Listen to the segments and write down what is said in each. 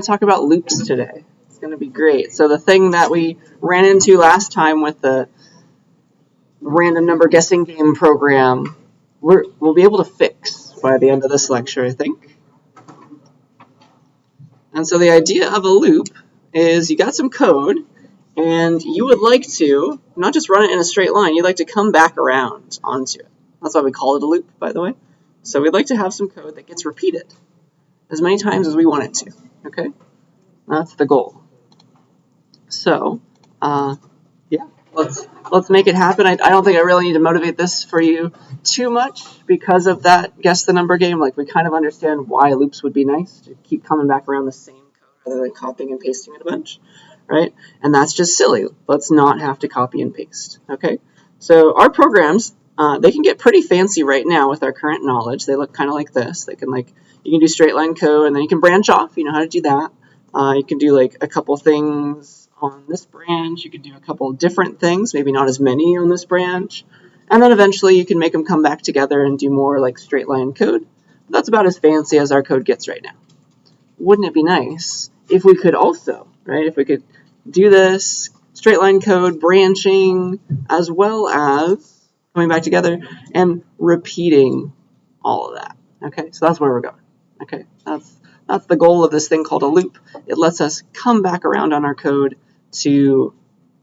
talk about loops today. It's going to be great. So the thing that we ran into last time with the random number guessing game program, we'll be able to fix by the end of this lecture, I think. And so the idea of a loop is you got some code, and you would like to not just run it in a straight line, you'd like to come back around onto it. That's why we call it a loop, by the way. So we'd like to have some code that gets repeated as many times as we want it to, okay? That's the goal. So, yeah, let's make it happen. I don't think I really need to motivate this for you too much because of that guess the number game. Like, we kind of understand why loops would be nice, to keep coming back around the same code rather than copying and pasting it a bunch, right? And that's just silly. Let's not have to copy and paste, okay? So our programs, they can get pretty fancy right now with our current knowledge. They look kind of like this. They can you can do straight line code, and then you can branch off. You know how to do that. You can do like a couple things on this branch. You can do a couple different things, maybe not as many on this branch. And then eventually you can make them come back together and do more like straight line code. That's about as fancy as our code gets right now. Wouldn't it be nice if we could also, right, if we could do this straight line code, branching, as well as coming back together and repeating all of that. Okay, so that's where we're going. Okay, that's the goal of this thing called a loop. It lets us come back around on our code to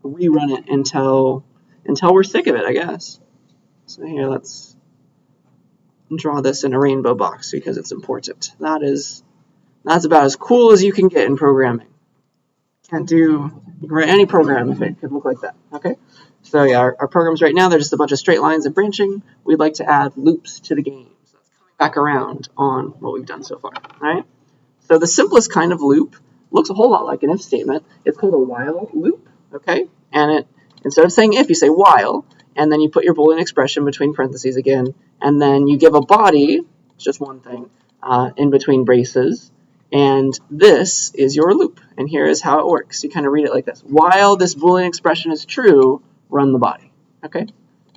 rerun it until we're sick of it, I guess. So here, let's draw this in a rainbow box because it's important. That's about as cool as you can get in programming. You can write any program if it could look like that, okay? So yeah, our programs right now, they're just a bunch of straight lines and branching. We'd like to add loops to the game. So that's coming back around on what we've done so far, all right? So the simplest kind of loop looks a whole lot like an if statement. It's called a while loop, okay? And instead of saying if, you say while, and then you put your Boolean expression between parentheses again, and then you give a body, it's just one thing, in between braces, and this is your loop. And here is how it works. You kind of read it like this. While this Boolean expression is true, run the body, okay?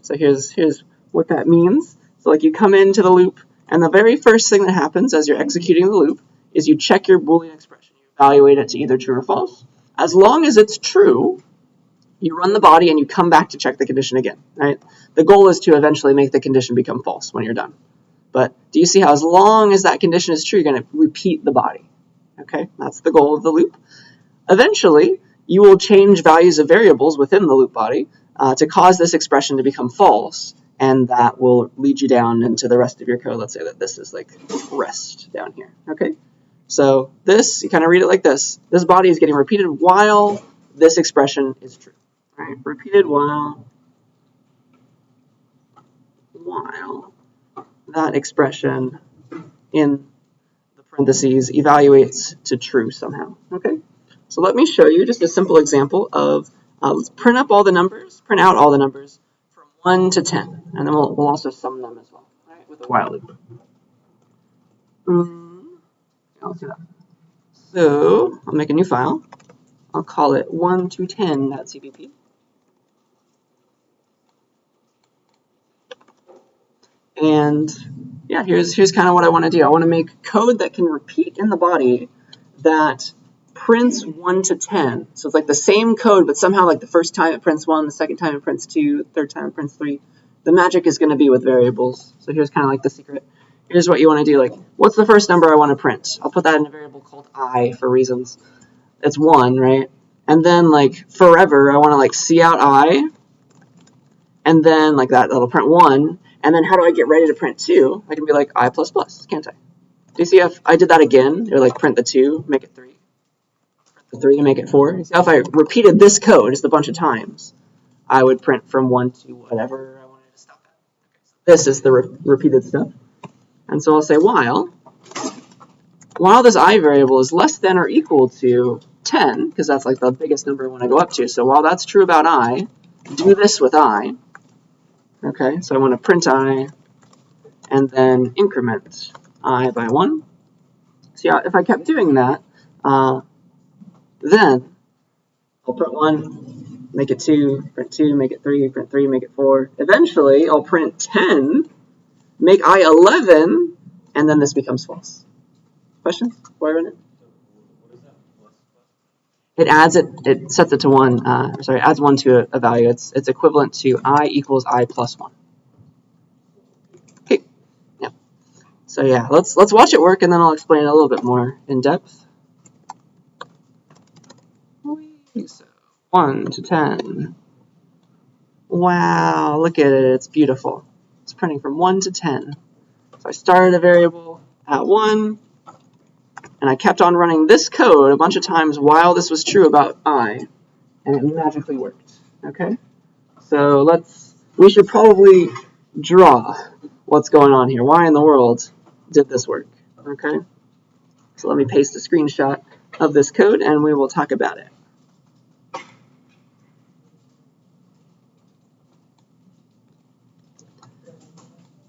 So here's what that means. So like you come into the loop, and the very first thing that happens as you're executing the loop is you check your Boolean expression. You evaluate it to either true or false. As long as it's true, you run the body and you come back to check the condition again, right? The goal is to eventually make the condition become false when you're done. But do you see how as long as that condition is true, you're going to repeat the body, okay? That's the goal of the loop. Eventually, you will change values of variables within the loop body to cause this expression to become false, and that will lead you down into the rest of your code. Let's say that this is like rest down here, okay? So this, you kind of read it like this. This body is getting repeated while this expression is true. All right, repeated while that expression in the parentheses evaluates to true somehow. Okay, so let me show you just a simple example of let's print out all the numbers from 1 to 10, and then we'll also sum them as well, right, with a while loop. Let's do that. So I'll make a new file. I'll call it 1 to 10.cpp. And yeah, here's kind of what I want to do. I want to make code that can repeat in the body that prints 1 to 10. So it's like the same code, but somehow like the first time it prints 1, the second time it prints 2, third time it prints 3. The magic is going to be with variables. So here's kind of like the secret. Here's what you want to do. Like, what's the first number I want to print? I'll put that in a variable called I for reasons. It's 1, right? And then like forever, I want to like see out I, and then like that'll print 1. And then how do I get ready to print 2? I can be like I++, can't I? Do you see if I did that again, or like print the 2, make it 3, print the 3, make it 4? You see how if I repeated this code just a bunch of times, I would print from 1 to whatever I wanted to stop at. Okay, so this is the repeated stuff. And so I'll say while this I variable is less than or equal to 10, because that's like the biggest number I want to go up to. So while that's true about I, do this with I. Okay, so I want to print I and then increment I by 1. See, if I kept doing that, then I'll print 1, make it 2, print 2, make it 3, print 3, make it 4. Eventually, I'll print 10, make I 11, and then this becomes false. Questions before I run it? It sets it to 1, adds 1 to a value. It's equivalent to I equals I plus 1. Okay, yeah. So yeah, let's watch it work, and then I'll explain it a little bit more in depth. So 1 to 10. Wow, look at it, it's beautiful. It's printing from 1 to 10. So I started a variable at 1, and I kept on running this code a bunch of times while this was true about I, and it magically worked. Okay? So we should probably draw what's going on here. Why in the world did this work? Okay? So let me paste a screenshot of this code, and we will talk about it.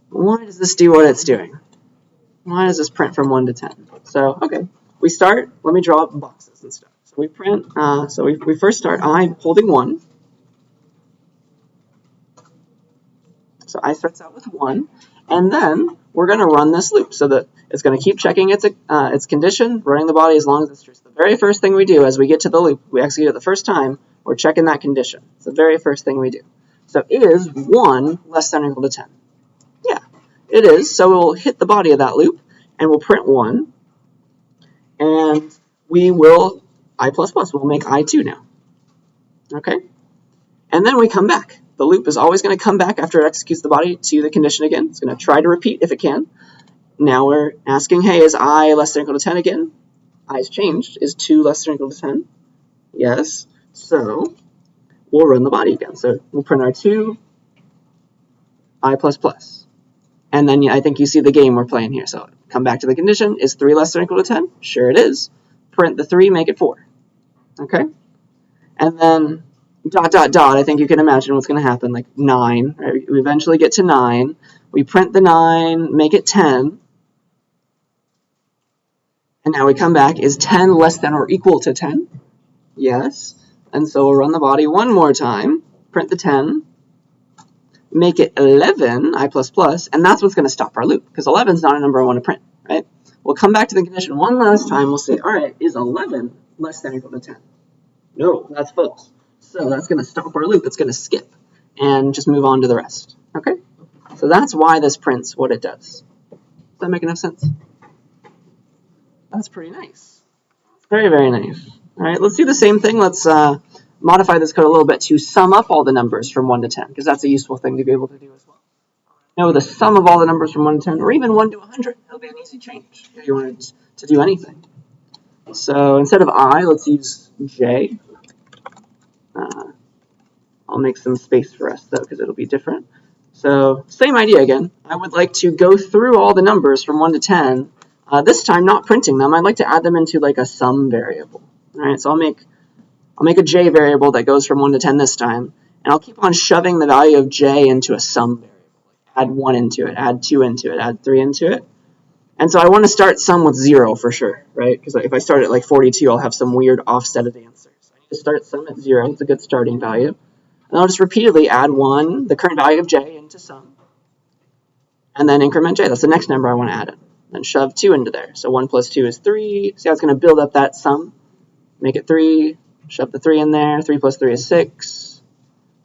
Why does this do what it's doing? Why does this print from 1 to 10? So, okay, we start, let me draw boxes and stuff. So we print, we first start I holding 1. So I starts out with 1, and then we're going to run this loop so that it's going to keep checking its condition, running the body as long as it's true. So the very first thing we do as we get to the loop, we execute it the first time, we're checking that condition. It's the very first thing we do. So is 1 less than or equal to 10? Yeah, it is. So we'll hit the body of that loop, and we'll print 1, and we will I++, we'll make I2 now. Okay? And then we come back. The loop is always going to come back after it executes the body to the condition again. It's going to try to repeat if it can. Now we're asking, hey, is I less than or equal to 10 again? I's changed. Is 2 less than or equal to 10? Yes. So we'll run the body again. So we'll print our 2, I++. And then I think you see the game we're playing here. So come back to the condition. Is 3 less than or equal to 10? Sure it is. Print the 3, make it 4. Okay? And then dot, dot, dot, I think you can imagine what's going to happen, like 9. Right? We eventually get to 9. We print the 9, make it 10. And now we come back. Is 10 less than or equal to 10? Yes. And so we'll run the body one more time, print the 10, make it 11, I++, and that's what's going to stop our loop, because 11 is not a number I want to print, right? We'll come back to the condition one last time. We'll say, all right, is 11 less than or equal to 10? No, that's false. So that's going to stop our loop. It's going to skip and just move on to the rest. Okay? So that's why this prints what it does. Does that make enough sense? That's pretty nice. Very, very nice. All right, let's do the same thing. Let's modify this code a little bit to sum up all the numbers from 1 to 10, because that's a useful thing to be able to do as well. Now, the sum of all the numbers from 1 to 10, or even 1 to 100, it'll be an easy change if you wanted to do anything. So instead of I, let's use J. I'll make some space for us, though, because it'll be different. So same idea again. I would like to go through all the numbers from 1 to 10. This time, not printing them. I'd like to add them into like a sum variable. All right, so I'll make a J variable that goes from 1 to 10 this time, and I'll keep on shoving the value of J into a sum variable. Add 1 into it, add 2 into it, add 3 into it. And so I want to start sum with 0 for sure, right? Because if I start at like 42, I'll have some weird offset of answers. So I need to start sum at 0. It's a good starting value. And I'll just repeatedly add 1, the current value of J, into sum. And then increment J. That's the next number I want to add in. Then shove 2 into there. So 1 plus 2 is 3. See how it's going to build up that sum? Make it 3. Shove the 3 in there. 3 plus 3 is 6.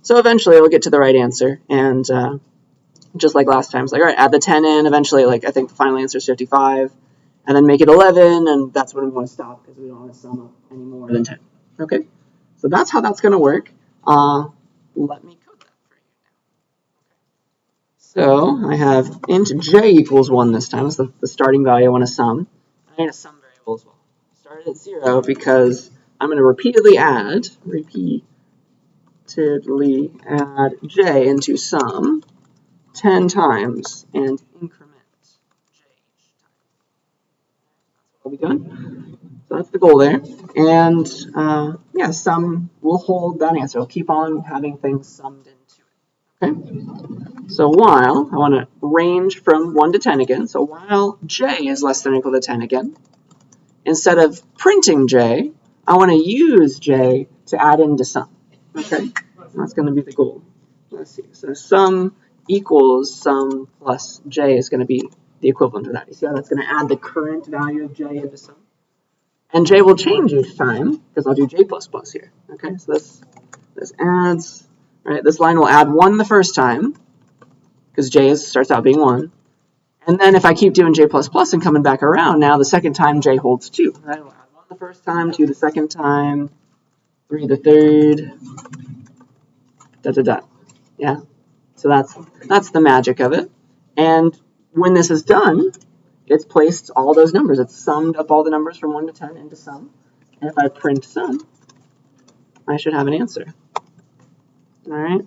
So eventually it'll get to the right answer. And just like last time, it's like, all right, add the 10 in. Eventually, like I think the final answer is 55. And then make it 11. And that's when we want to stop, because we don't want to sum up any more than 10. Okay? So that's how that's going to work. Let me code that for you now. So I have int J equals 1 this time. That's the starting value I want to sum. I need a sum variable as well. Start at 0 because I'm going to repeatedly add J into sum 10 times and increment J each time. That's what we'll be doing. So that's the goal there. And yeah, sum will hold that answer. It'll keep on having things summed into it. Okay? So while I want to range from 1 to 10 again, so while J is less than or equal to 10 again, instead of printing J, I want to use J to add into sum. Okay? That's going to be the goal. Let's see. So sum equals sum plus J is going to be the equivalent of that. You see how that's going to add the current value of j into sum? And j will change each time, because I'll do j++ here. Okay, so this adds, right? This line will add 1 the first time, because j starts out being 1. And then if I keep doing j++ and coming back around, now the second time j holds 2. Right? It'll add 1 the first time, 2 the second time, 3 the third, da da da. Yeah. So that's the magic of it. And when this is done, it's placed all those numbers. It's summed up all the numbers from 1 to 10 into sum. And if I print sum, I should have an answer. All right.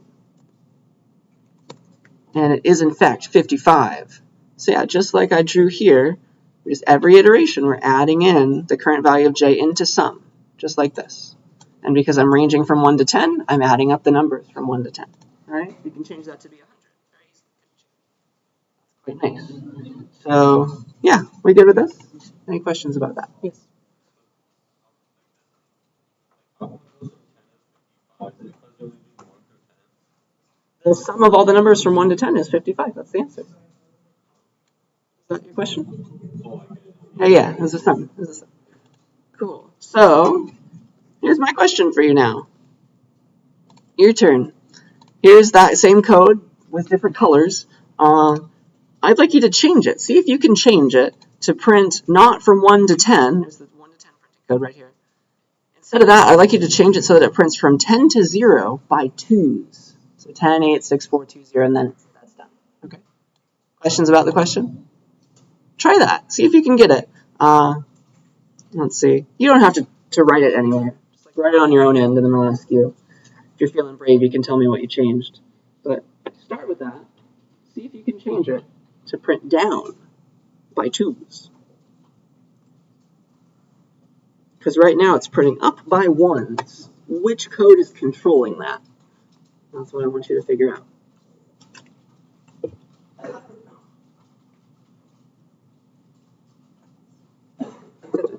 And it is, in fact, 55. So yeah, just like I drew here, just every iteration, we're adding in the current value of j into sum, just like this. And because I'm ranging from 1 to 10, I'm adding up the numbers from 1 to 10. All right? You can change that to be 100. Very easy. Quite nice. So yeah, we good with this? Any questions about that? Yes. The sum of all the numbers from 1 to 10 is 55. That's the answer. Is that your question? Yeah, it's a sum. Cool. So here's my question for you now. Your turn. Here's that same code with different colors. I'd like you to change it. See if you can change it to print not from 1 to 10. There's the 1 to 10 printing code right here. Instead of that, I'd like you to change it so that it prints from 10 to 0 by 2s. So 10, 8, 6, 4, 2, 0, and then that's done. Okay. Questions about the question? Try that. See if you can get it. Let's see. You don't have to write it anywhere. Just like write it on your own end, and then I'll ask you. If you're feeling brave, you can tell me what you changed. But start with that. See if you can change it to print down by 2s. Because right now it's printing up by 1s. Which code is controlling that? That's what I want you to figure out.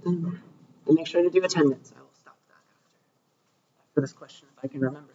And make sure to do attendance. I will stop that after this question if I can remember.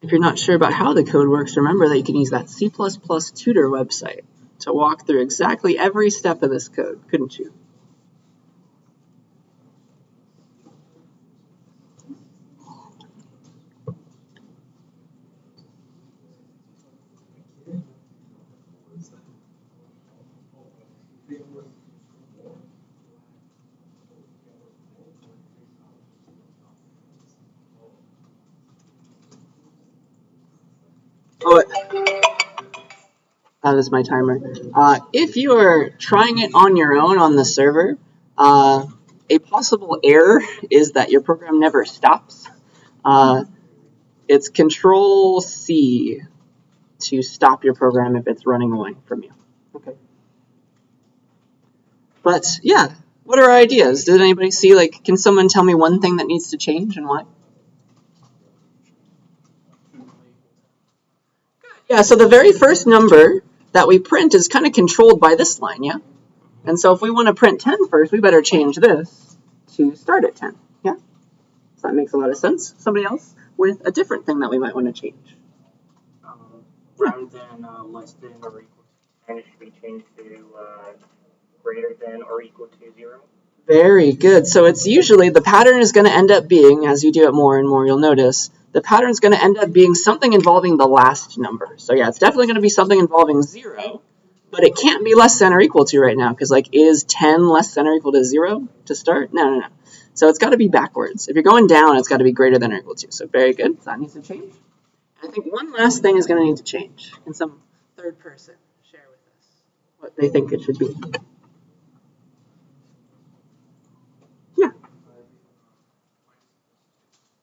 If you're not sure about how the code works, remember that you can use that C++ tutor website to walk through exactly every step of this code, couldn't you? Oh, that is my timer. If you're trying it on your own on the server, a possible error is that your program never stops. It's Control-C to stop your program if it's running away from you. Okay. But yeah, what are our ideas? Did anybody see, like, can someone tell me one thing that needs to change and why? Yeah, so the very first number that we print is kind of controlled by this line, yeah? And so if we want to print 10 first, we better change this to start at 10, yeah? So that makes a lot of sense. Somebody else with a different thing that we might want to change? Rather than less than or equal to 10, it should be changed to greater than or equal to 0. Very good. So it's usually, the pattern is going to end up being, as you do it more and more, you'll notice, the pattern is going to end up being something involving the last number. So yeah, it's definitely going to be something involving 0, but it can't be less than or equal to right now, because like, is 10 less than or equal to 0 to start? No. So it's got to be backwards. If you're going down, it's got to be greater than or equal to. So very good. So that needs to change. And I think one last thing is going to need to change. Can some third person share with us what they think it should be?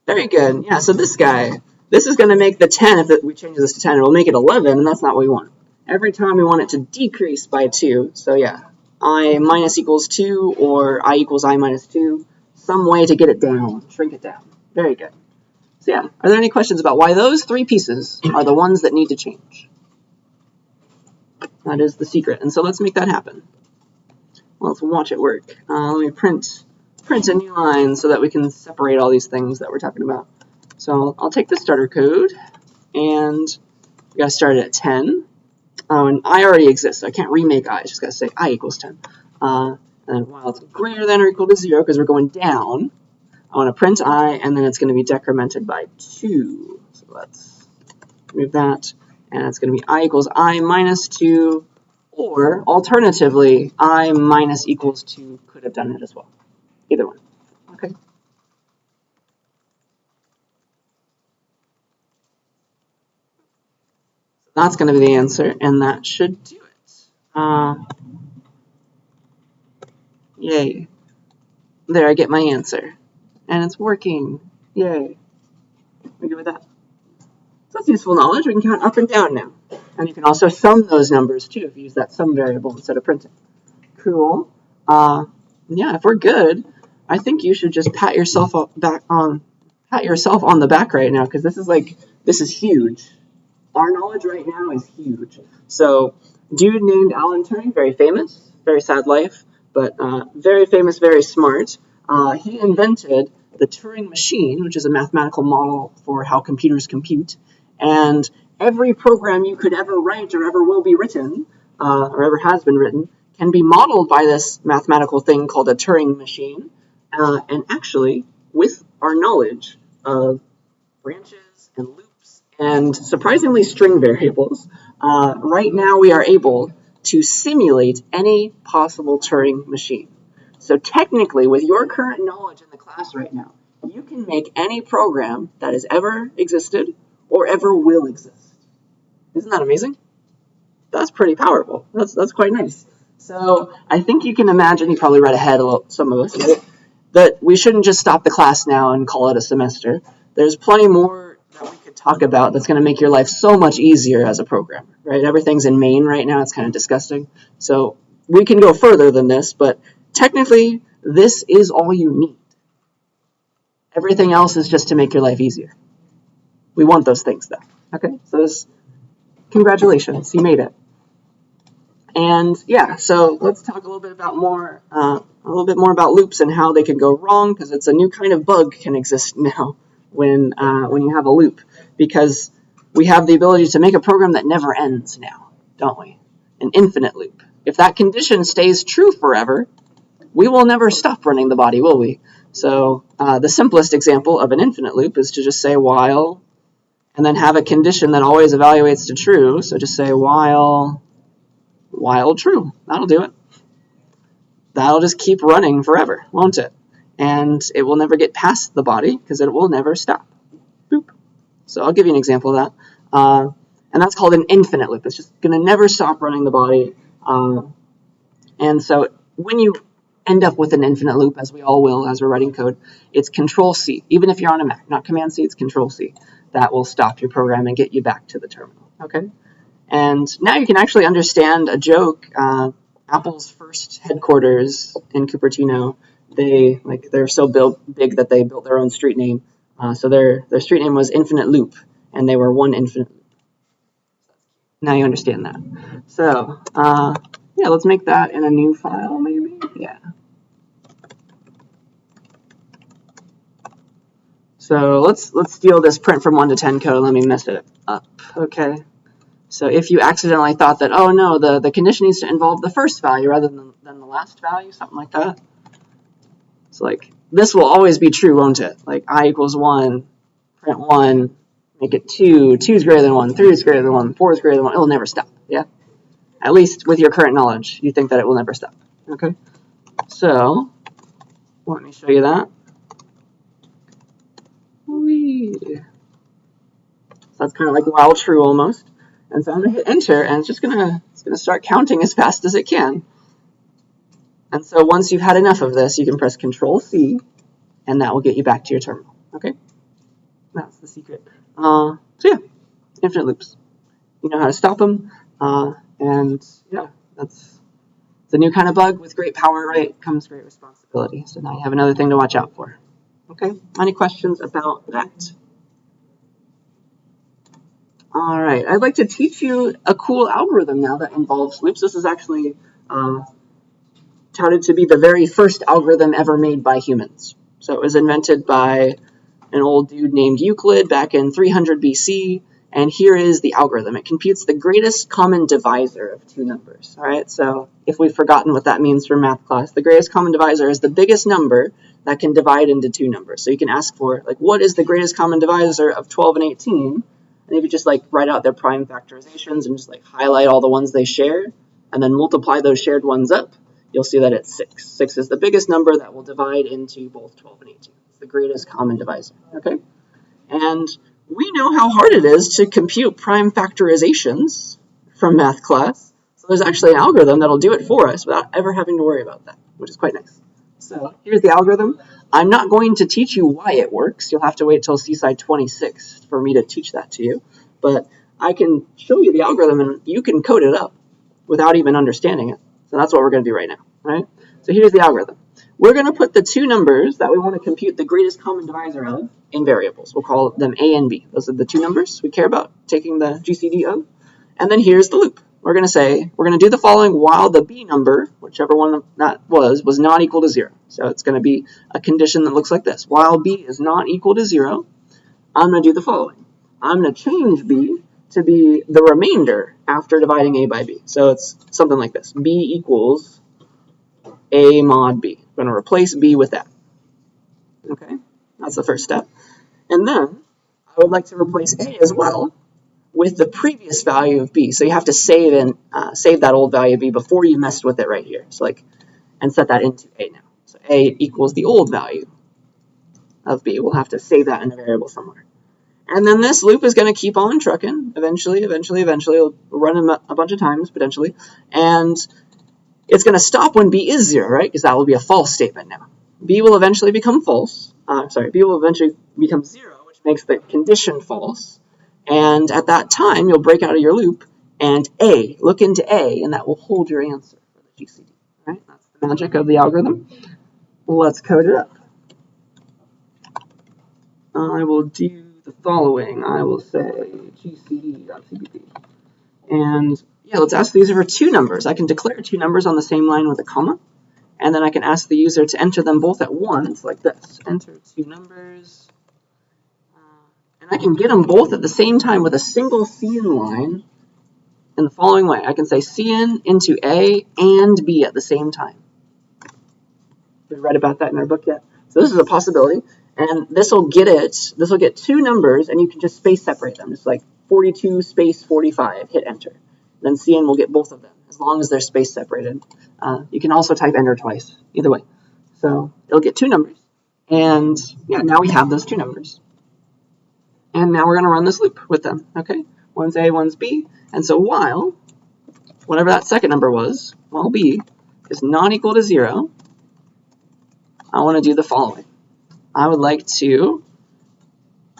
Very good. Yeah, so this guy, this is going to make the 10, if we change this to 10, it will make it 11, and that's not what we want. Every time we want it to decrease by 2, so yeah, I minus equals 2, or I equals I minus 2, some way to get it down, shrink it down. Very good. So yeah, are there any questions about why those 3 pieces are the ones that need to change? That is the secret, and so let's make that happen. Well, let's watch it work. Let me print a new line so that we can separate all these things that we're talking about. So I'll take the starter code, and we got to start it at 10. Oh, and I already exist, so I can't remake I. I just got to say I equals 10. And while it's greater than or equal to 0, because we're going down, I want to print I, and then it's going to be decremented by 2. So let's remove that, and it's going to be I equals I minus 2, or alternatively, I minus equals 2 could have done it as well. Either one. Okay. That's going to be the answer, and that should do it. Yay. There, I get my answer. And it's working. Yay. We're good with that. So that's useful knowledge. We can count up and down now. And you can also sum those numbers, too, if you use that sum variable instead of printing. Cool. Yeah, if we're good, I think you should just pat yourself on the back right now, because this is huge. Our knowledge right now is huge. So, dude named Alan Turing, very famous, very sad life, but very famous, very smart. He invented the Turing machine, which is a mathematical model for how computers compute. And every program you could ever write or ever will be written, or ever has been written, can be modeled by this mathematical thing called a Turing machine. And actually, with our knowledge of branches and loops and surprisingly string variables, right now we are able to simulate any possible Turing machine. So technically, with your current knowledge in the class right now, you can make any program that has ever existed or ever will exist. Isn't that amazing? That's pretty powerful. That's quite nice. So I think you can imagine, you probably read ahead a little, some of us, that we shouldn't just stop the class now and call it a semester. There's plenty more that we could talk about that's going to make your life so much easier as a programmer, right? Everything's in main right now. It's kind of disgusting. So we can go further than this, but technically, this is all you need. Everything else is just to make your life easier. We want those things, though. Okay, so congratulations, you made it. And yeah, so let's talk a little bit more about loops and how they can go wrong, because it's a new kind of bug can exist now when you have a loop, because we have the ability to make a program that never ends now, don't we? An infinite loop. If that condition stays true forever, we will never stop running the body, will we? So the simplest example of an infinite loop is to just say while, and then have a condition that always evaluates to true. So just say while true. That'll do it. That'll just keep running forever, won't it? And it will never get past the body because it will never stop. Boop. So I'll give you an example of that. And that's called an infinite loop. It's just going to never stop running the body. And so when you end up with an infinite loop, as we all will as we're writing code, it's Control-C. Even if you're on a Mac, not Command-C, it's Control-C. That will stop your program and get you back to the terminal. Okay? And now you can actually understand a joke. Apple's first headquarters in Cupertino, they're so big that they built their own street name. So their street name was Infinite Loop, and they were one infinite loop. Now you understand that. So yeah, let's make that in a new file, maybe. Yeah. So let's steal this print from 1 to 10 code. Let me mess it up. Okay. So if you accidentally thought that, oh no, the condition needs to involve the first value rather than the last value, something like that, So like this will always be true, won't it? Like I equals 1, print 1, make it 2, 2 is greater than 1, 3 is greater than 1, 4 is greater than 1. It will never stop, yeah? At least with your current knowledge, you think that it will never stop, okay? So let me show you that. Whee. So that's kind of like while true almost. And so I'm gonna hit enter, and it's gonna start counting as fast as it can. And so once you've had enough of this, you can press Control C, and that will get you back to your terminal. Okay, that's the secret. So yeah, infinite loops. You know how to stop them, and yeah, it's a new kind of bug with great power, right? Comes great responsibility. So now you have another thing to watch out for. Okay, any questions about that? All right, I'd like to teach you a cool algorithm now that involves loops. This is actually touted to be the very first algorithm ever made by humans. So it was invented by an old dude named Euclid back in 300 BC, and here is the algorithm. It computes the greatest common divisor of two numbers. All right, so if we've forgotten what that means from math class, the greatest common divisor is the biggest number that can divide into two numbers. So you can ask for, like, what is the greatest common divisor of 12 and 18? And if you just like write out their prime factorizations and just like highlight all the ones they share, and then multiply those shared ones up, you'll see that it's 6. 6 is the biggest number that will divide into both 12 and 18. It's the greatest common divisor, okay? And we know how hard it is to compute prime factorizations from math class. So there's actually an algorithm that'll do it for us without ever having to worry about that, which is quite nice. So here's the algorithm. I'm not going to teach you why it works. You'll have to wait till CSCI 26 for me to teach that to you. But I can show you the algorithm, and you can code it up without even understanding it. So that's what we're going to do right now. All right? So here's the algorithm. We're going to put the two numbers that we want to compute the greatest common divisor of in variables. We'll call them A and B. Those are the two numbers we care about taking the GCD of. And then here's the loop. We're going to do the following while the B number, whichever one that was not equal to 0. So it's going to be a condition that looks like this. While B is not equal to 0, I'm going to do the following. I'm going to change B to be the remainder after dividing A by B. So it's something like this. B equals A mod B. I'm going to replace B with that. Okay, that's the first step. And then I would like to replace A as well with the previous value of B. So you have to save that old value of B before you messed with it right here. So and set that into A now. So A equals the old value of B. We'll have to save that in a variable somewhere. And then this loop is going to keep on trucking. Eventually, it'll run a bunch of times, potentially. And it's going to stop when B is 0, right? Because that will be a false statement now. B will eventually become false. B will eventually become 0, which makes the condition false. And at that time, you'll break out of your loop and look into A, and that will hold your answer for the GCD. Right? That's the magic of the algorithm. Let's code it up. I will do the following. I will say GCD.cpp. And yeah, let's ask the user for two numbers. I can declare two numbers on the same line with a comma. And then I can ask the user to enter them both at once, like this. Enter two numbers. And I can get them both at the same time with a single cin line in the following way. I can say cin into A and B at the same time. Did we read about that in our book yet? So this is a possibility. And this will get two numbers, and you can just space separate them. Just like 42 space 45, hit enter. Then cin will get both of them, as long as they're space separated. You can also type enter twice, either way. So it'll get two numbers. And yeah, now we have those two numbers. And now we're going to run this loop with them, okay? One's A, one's B. And so while, whatever that second number was, while B is not equal to 0, I want to do the following. I would like to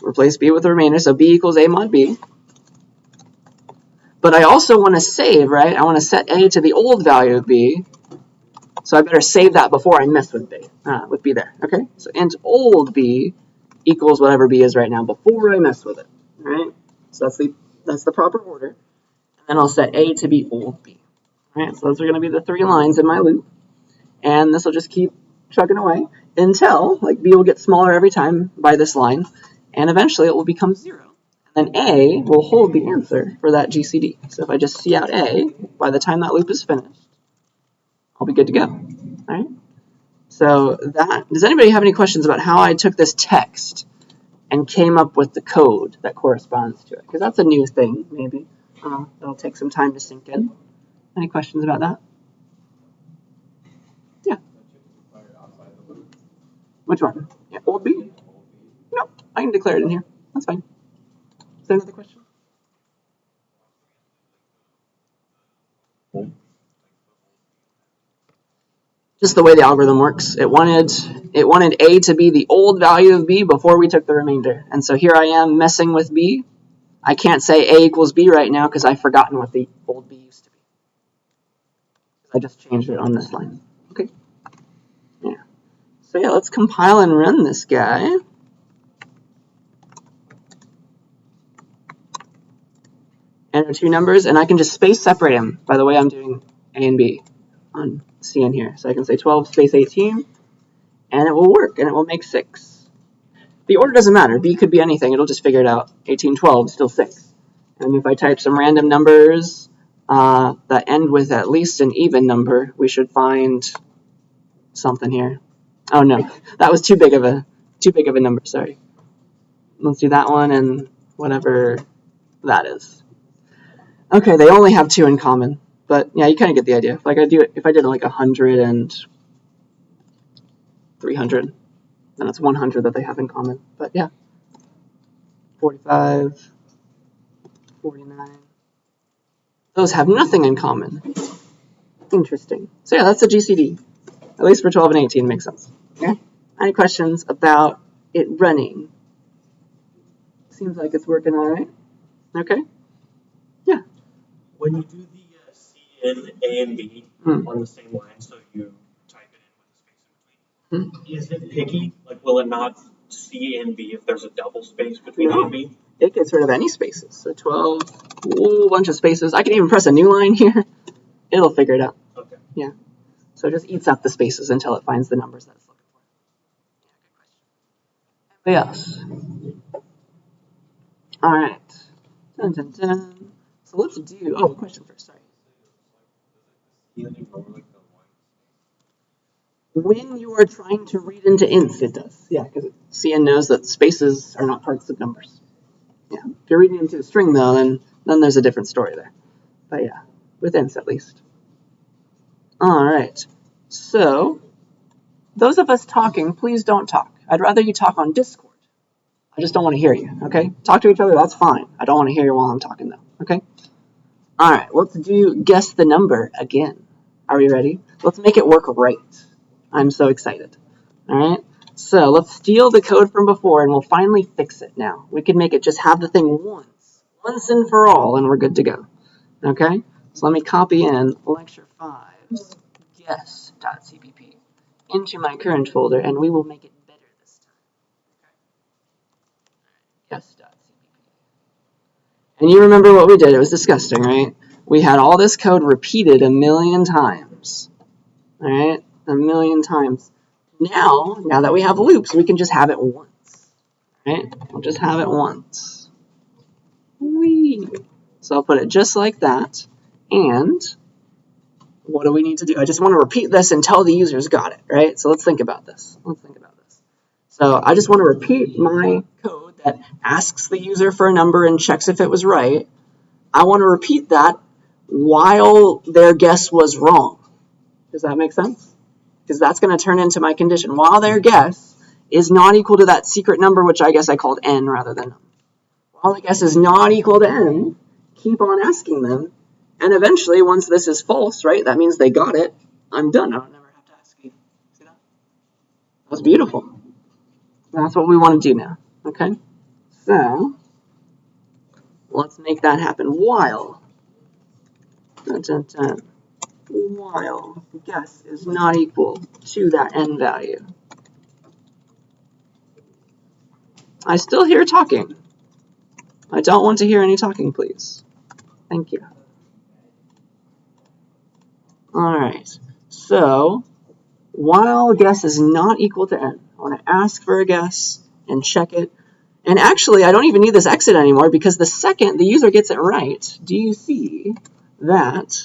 replace B with the remainder, so B equals A mod B. But I also want to save, right? I want to set A to the old value of B. So I better save that before I mess with B there, okay? So int old B equals whatever B is right now before I mess with it, all right? So that's the proper order. And then I'll set A to be old B, all right? So those are going to be the 3 lines in my loop. And this will just keep chugging away until, like, B will get smaller every time by this line, and eventually it will become 0. And then A will hold the answer for that GCD. So if I just see out A, by the time that loop is finished, I'll be good to go, all right? So does anybody have any questions about how I took this text and came up with the code that corresponds to it? Because that's a new thing, maybe. It'll take some time to sink in. Any questions about that? Yeah. Which one? Yeah, old B? No, I can declare it in here. That's fine. Is there another question? Just the way the algorithm works. It wanted A to be the old value of B before we took the remainder. And so here I am messing with B. I can't say A equals B right now because I've forgotten what the old B used to be. I just changed it on this line. Okay. Yeah. So yeah, let's compile and run this guy. Enter two numbers, and I can just space separate them by the way I'm doing A and B on C in here. So I can say 12 space 18, and it will work, and it will make 6. The order doesn't matter. B could be anything. It'll just figure it out. 18, 12, still 6. And if I type some random numbers that end with at least an even number, we should find something here. Oh no, that was too big of a number. Sorry. Let's do that one and whatever that is. Okay, they only have 2 in common, but yeah, you kind of get the idea. Like if I did like 100 and 300, then it's 100 that they have in common. But yeah, 45, 49. Those have nothing in common. Interesting. So yeah, that's a GCD. At least for 12 and 18 makes sense. Okay. Any questions about it running? Seems like it's working all right. Okay. Yeah. When you do the C and A and B on the same line, so you type it in with a space in between, is it picky? Like, will it not C and B if there's a double space between A and B? It gets rid of any spaces. So 12, a whole bunch of spaces. I can even press a new line here. It'll figure it out. Okay. Yeah. So it just eats up the spaces until it finds the numbers that it's looking for. Yeah, good question. Anybody else? All right. Dun, dun, dun. So let's do. Oh, question first. Sorry. When you are trying to read into ints, it does. Yeah, because CN knows that spaces are not parts of numbers. Yeah. If you're reading into a string, though, then there's a different story there. But yeah, with ints at least. All right. So, those of us talking, please don't talk. I'd rather you talk on Discord. I just don't want to hear you, okay? Talk to each other, that's fine. I don't want to hear you while I'm talking, though, okay? All right, let's do guess the number again. Are we ready? Let's make it work right. I'm so excited. All right? So let's steal the code from before, and we'll finally fix it now. We can make it just have the thing once and for all, and we're good to go. Okay? So let me copy in lecture 5's guess.cpp into my current folder, and we will make it better this time. Okay? Guess.cpp. And you remember what we did. It was disgusting, right? We had all this code repeated a million times. All right? A million times. Now that we have loops, we can just have it once. Right? We'll just have it once. Whee! So I'll put it just like that. And what do we need to do? I just want to repeat this until the user's got it, right? So let's think about this. So I just want to repeat my code that asks the user for a number and checks if it was right. I want to repeat that while their guess was wrong. Does that make sense? Because that's going to turn into my condition. While their guess is not equal to that secret number, which I guess I called n rather than num. While the guess is not equal to n, keep on asking them. And eventually, once this is false, right, that means they got it. I'm done. I don't never have to ask you. See that? That's beautiful. That's what we want to do now. Okay? So, let's make that happen. While. Dun, dun, dun. While guess is not equal to that n value. I still hear talking. I don't want to hear any talking, please. Thank you. Alright, so while guess is not equal to n, I want to ask for a guess and check it. And actually, I don't even need this exit anymore because the second the user gets it right, do you see that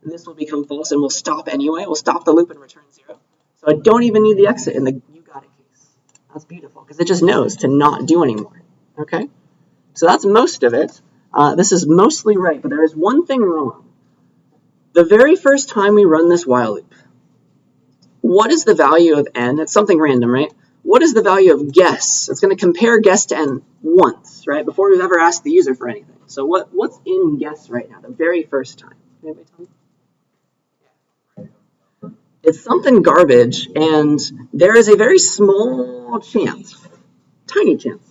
this will become false and we'll stop anyway? We'll stop the loop and return 0. So I don't even need the exit in the you got it case. That's beautiful, because it just knows to not do anymore. Okay? So that's most of it. This is mostly right, but there is one thing wrong. The very first time we run this while loop, what is the value of n? It's something random, right? What is the value of guess? It's going to compare guess to n once, right? Before we've ever asked the user for anything. So what's in guess right now, the very first time? Anybody tell me? It's something garbage, and there is a very small chance, tiny chance,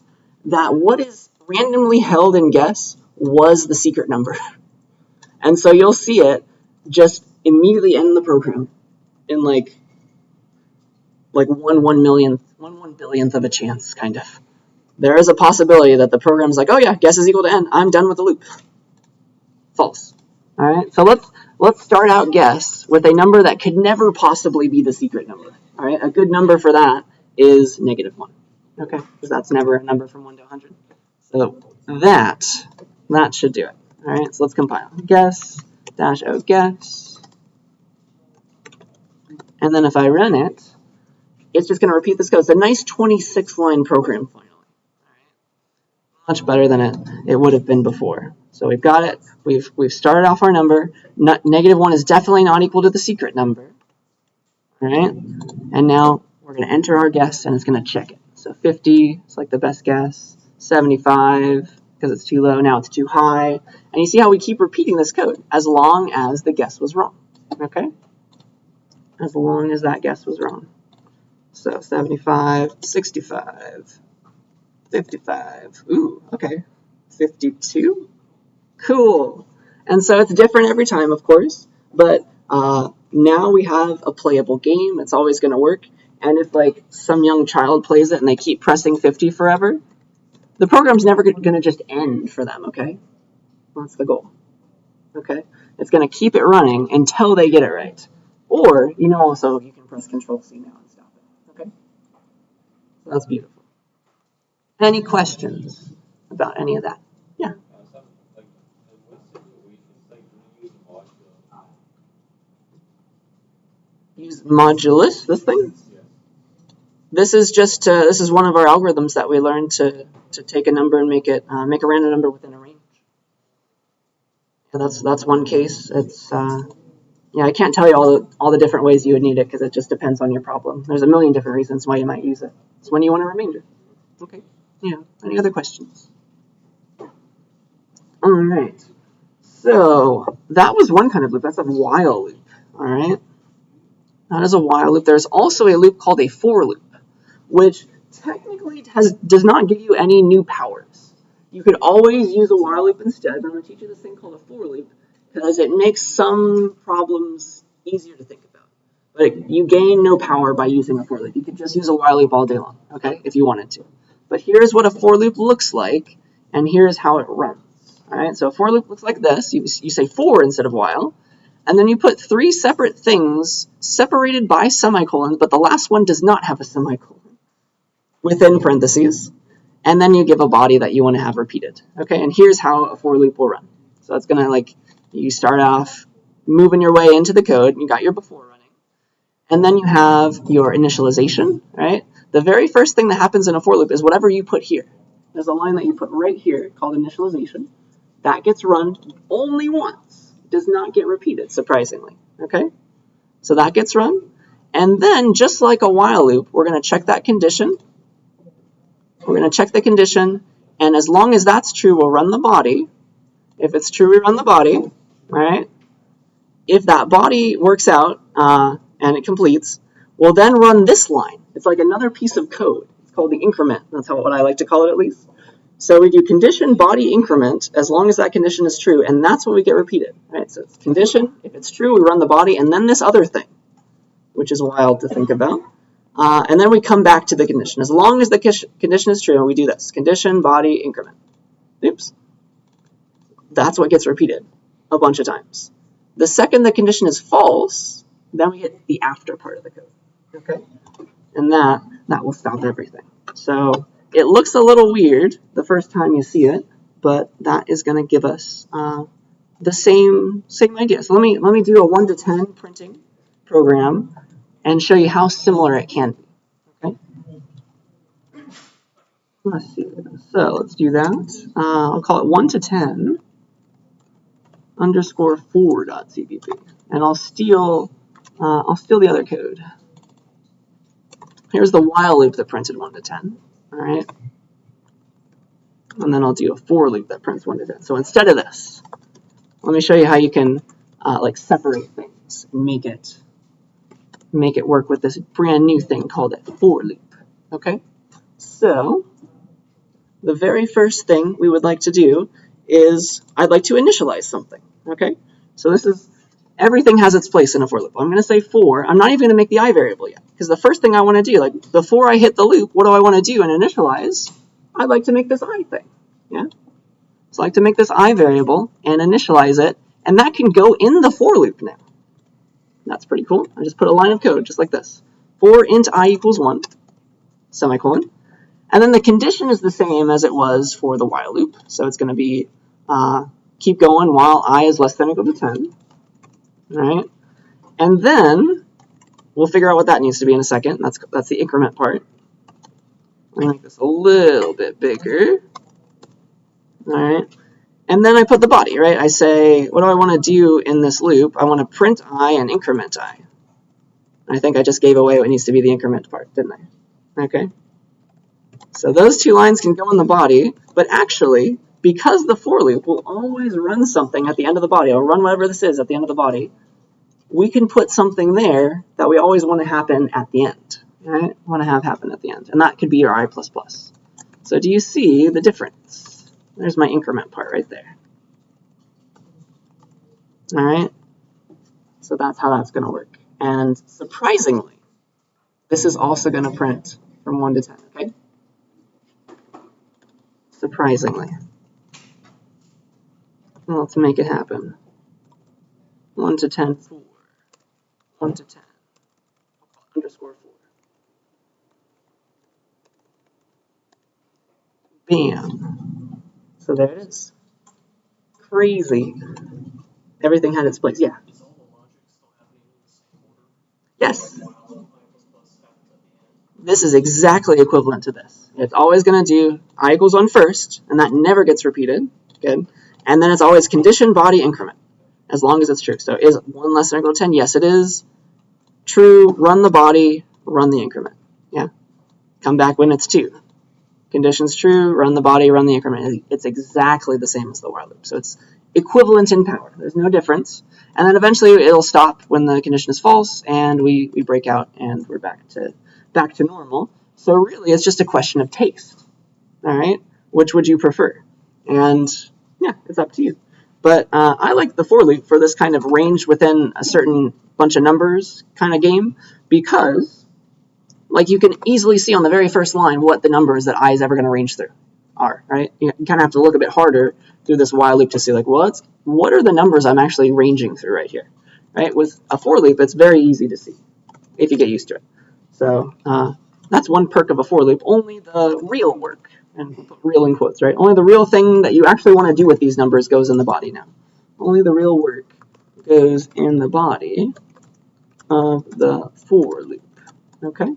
that what is randomly held in guess was the secret number. And so you'll see it just immediately end the program in like 1 billionth of a chance, kind of. There is a possibility that the program's like, oh yeah, guess is equal to n. I'm done with the loop. False. All right. So let's start out guess with a number that could never possibly be the secret number. All right. A good number for that is -1. Okay, because that's never a number from 1 to 100. So that should do it. All right. So let's compile. Guess -o guess, and then if I run it, it's just going to repeat this code. It's a nice 26-line program finally. Much better than it would have been before. So we've got it. We've started off our number. -1 is definitely not equal to the secret number. All right. And now we're going to enter our guess, and it's going to check it. So 50 is like the best guess. 75 because it's too low. Now it's too high. And you see how we keep repeating this code as long as the guess was wrong. Okay. As long as that guess was wrong. So 75, 65. 55. Ooh, okay. 52? Cool. And so it's different every time, of course, but now we have a playable game. It's always going to work. And if like some young child plays it and they keep pressing 50 forever, the program's never going to just end for them, okay? That's the goal. Okay? It's going to keep it running until they get it right. Or, also you can press Control-C now and stop it. Okay? So that's beautiful. Any questions about any of that? Yeah. Use modulus, this thing? This is just this is one of our algorithms that we learned to take a number and make a random number within a range. So that's one case. It's I can't tell you all the different ways you would need it because it just depends on your problem. There's a million different reasons why you might use it. It's when you want a remainder. Okay. Yeah. Any other questions? All right. So that was one kind of loop. That's a while loop. All right. That is a while loop. There's also a loop called a for loop, which technically does not give you any new powers. You could always use a while loop instead, but I'm going to teach you this thing called a for loop because it makes some problems easier to think about. But you gain no power by using a for loop. You could just use a while loop all day long, okay, if you wanted to. But here's what a for loop looks like, and here's how it runs. All right, so a for loop looks like this. You say for instead of while, and then you put 3 separate things separated by semicolons, but the last one does not have a semicolon within parentheses, and then you give a body that you want to have repeated. Okay, and here's how a for loop will run. So it's going to you start off moving your way into the code, you got your before running, and then you have your initialization, right? The very first thing that happens in a for loop is whatever you put here. There's a line that you put right here called initialization. That gets run only once. It does not get repeated, surprisingly. Okay? So that gets run. And then, just like a while loop, we're going to check that condition. We're going to check the condition. And as long as that's true, we'll run the body. If it's true, we run the body. All right? If that body works out and it completes, we'll then run this line. It's like another piece of code. It's called the increment. That's what I like to call it, at least. So we do condition body increment as long as that condition is true, and that's what we get repeated. Right? So it's condition. If it's true, we run the body, and then this other thing, which is wild to think about. And then we come back to the condition. As long as the condition is true, we do this. Condition body increment. Oops. That's what gets repeated a bunch of times. The second the condition is false, then we get the after part of the code. Okay? And that will stop everything. So it looks a little weird the first time you see it, but that is going to give us the same idea. So let me do a 1 to 10 printing program and show you how similar it can be. Okay. Let's see. So let's do that. I'll call it 1 to 10 underscore 4.cpp, and I'll steal the other code. Here's the while loop that printed 1 to 10. All right. And then I'll do a for loop that prints 1 to 10. So instead of this, let me show you how you can like separate things and make it work with this brand new thing called a for loop. Okay. So the very first thing we would like to do is I'd like to initialize something. Okay. So this is everything has its place in a for loop. I'm going to say for. I'm not even going to make the I variable yet because the first thing I want to do, like before I hit the loop, what do I want to do and initialize? I'd like to make this I thing. Yeah. So I like to make this I variable and initialize it, and that can go in the for loop now. That's pretty cool. I just put a line of code just like this. For int I equals 1, semicolon. And then the condition is the same as it was for the while loop. So it's going to be keep going while I is less than or equal to 10. All right. And then we'll figure out what that needs to be in a second. That's the increment part. Let me make this a little bit bigger. All right. And then I put the body, right? I say, what do I want to do in this loop? I want to print I and increment I. I think I just gave away what needs to be the increment part, didn't I? Okay. So those two lines can go in the body, but actually, because the for loop will always run something at the end of the body, or run whatever this is at the end of the body, we can put something there that we always want to happen at the end. Right? Want to have happen at the end. And that could be your I++. So do you see the difference? There's my increment part right there. All right. So that's how that's going to work. And surprisingly, this is also going to print from 1 to 10, okay? Surprisingly. Well, let's make it happen. 1 to 10, 4. 1 to 10. Underscore 4. Bam. So there it is. Crazy. Everything had its place. Yeah. Is all the logic still happening in the same order? Yes. While I++ happens at the end. This is exactly equivalent to this. It's always going to do I equals 1 first, and that never gets repeated. Good. And then it's always condition, body, increment, as long as it's true. So is 1 less than or equal to 10? Yes, it is. True, run the body, run the increment. Yeah. Come back when it's 2. Condition's true, run the body, run the increment. It's exactly the same as the while loop. So it's equivalent in power. There's no difference. And then eventually it'll stop when the condition is false, and we break out, and we're back to normal. So really, it's just a question of taste. All right? Which would you prefer? And yeah, it's up to you. But I like the for loop for this kind of range within a certain bunch of numbers kind of game, because like you can easily see on the very first line what the numbers that I is ever going to range through are, right? You kind of have to look a bit harder through this while loop to see like, what are the numbers I'm actually ranging through right here, right? With a for loop, it's very easy to see if you get used to it. So that's one perk of a for loop. Only the real work, and we'll put real in quotes, right? Only the real thing that you actually want to do with these numbers goes in the body now. Only the real work goes in the body of the for loop, okay?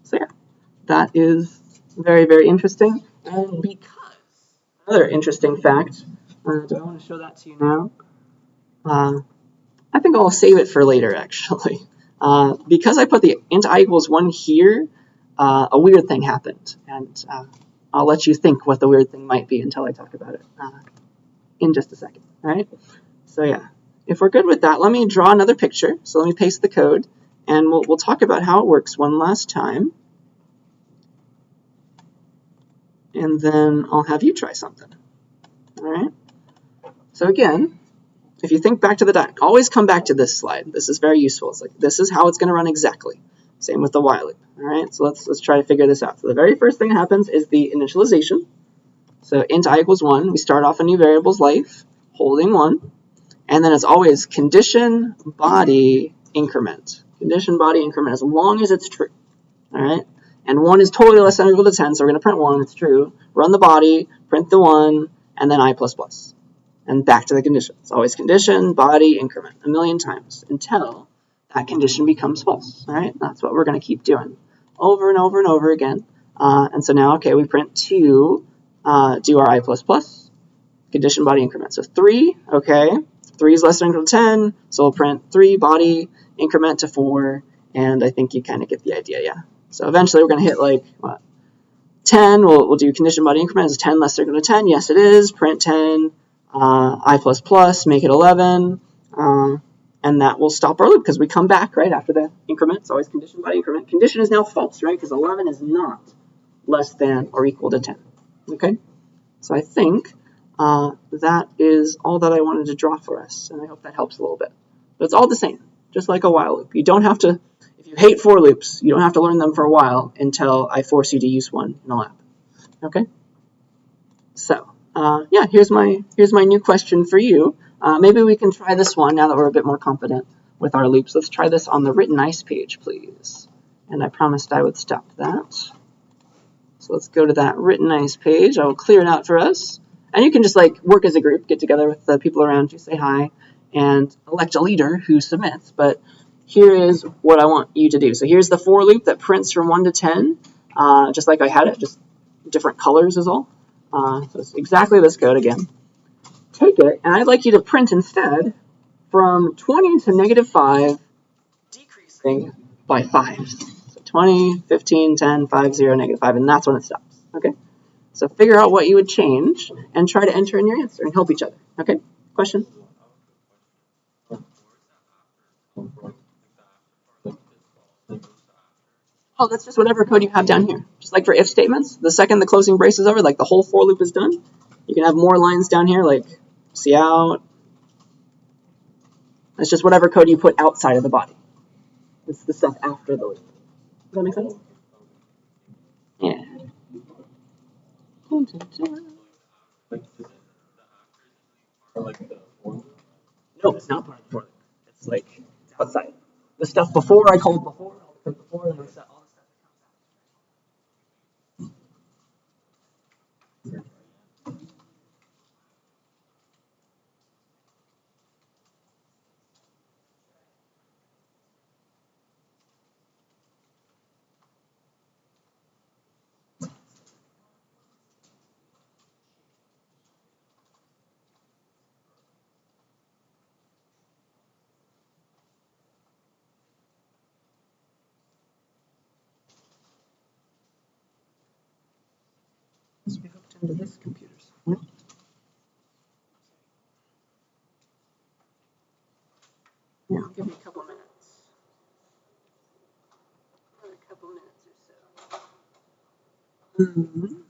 So yeah, that is very, very interesting. And because, another interesting fact, do I want to show that to you now? I think I'll save it for later, actually. Because I put the int I equals 1 here, a weird thing happened. And I'll let you think what the weird thing might be until I talk about it in just a second. All right? So yeah, if we're good with that, let me draw another picture. So let me paste the code, and we'll talk about how it works one last time. And then I'll have you try something. All right? So again, if you think back to the doc, always come back to this slide. This is very useful. It's like, this is how it's going to run exactly. Same with the while loop. All right? So let's try to figure this out. So the very first thing that happens is the initialization. So int I equals 1. We start off a new variable's life, holding 1. And then it's always condition, body, increment. Condition, body, increment, as long as it's true. All right? And 1 is totally less than or equal to 10, so we're going to print 1. It's true. Run the body, print the 1, and then I++. And back to the condition. It's always condition, body, increment, a million times until that condition becomes false. All right, that's what we're going to keep doing over and over and over again. And so now, okay, we print 2, do our I++, condition body increment. So 3, okay, 3 is less than or equal to 10, so we'll print 3 body increment to 4, and I think you kind of get the idea, yeah. So eventually we're going to hit like, what, 10, we'll do condition body increment. Is 10 less than or equal to 10? Yes, it is. Print 10, I++, make it 11, and that will stop our loop because we come back right after the increment. It's always condition body increment. Condition is now false, right? Because 11 is not less than or equal to 10. Okay? So I think that is all that I wanted to draw for us, and I hope that helps a little bit. But it's all the same, just like a while loop. You don't have to, if you hate for loops, you don't have to learn them for a while until I force you to use one in a lab. Okay? So, yeah, here's my new question for you. Maybe we can try this one now that we're a bit more confident with our loops. Let's try this on the written nice page, please. And I promised I would stop that. So let's go to that written nice page. I will clear it out for us. And you can just like work as a group, get together with the people around you, say hi, and elect a leader who submits. But here is what I want you to do. So here's the for loop that prints from 1 to 10, just like I had it, just different colors is all. So it's exactly this code again. Take it, and I'd like you to print instead from 20 to -5, decreasing by 5. So 20, 15, 10, 5, 0, -5, and that's when it stops. Okay? So figure out what you would change and try to enter in your answer and help each other. Okay? Question? Oh, that's just whatever code you have down here. Just like for if statements, the second the closing brace is over, like the whole for loop is done, you can have more lines down here, like see out. It's just whatever code you put outside of the body. It's the stuff after the loop. Does that make sense? Yeah. No, it's not part of the for loop. It's like it's outside. The stuff before I called before, all the code before, and all the stuff that comes out. Must be hooked into this computer somewhere. Yeah, I'll give you a couple minutes. Another couple minutes or so. Mm-hmm.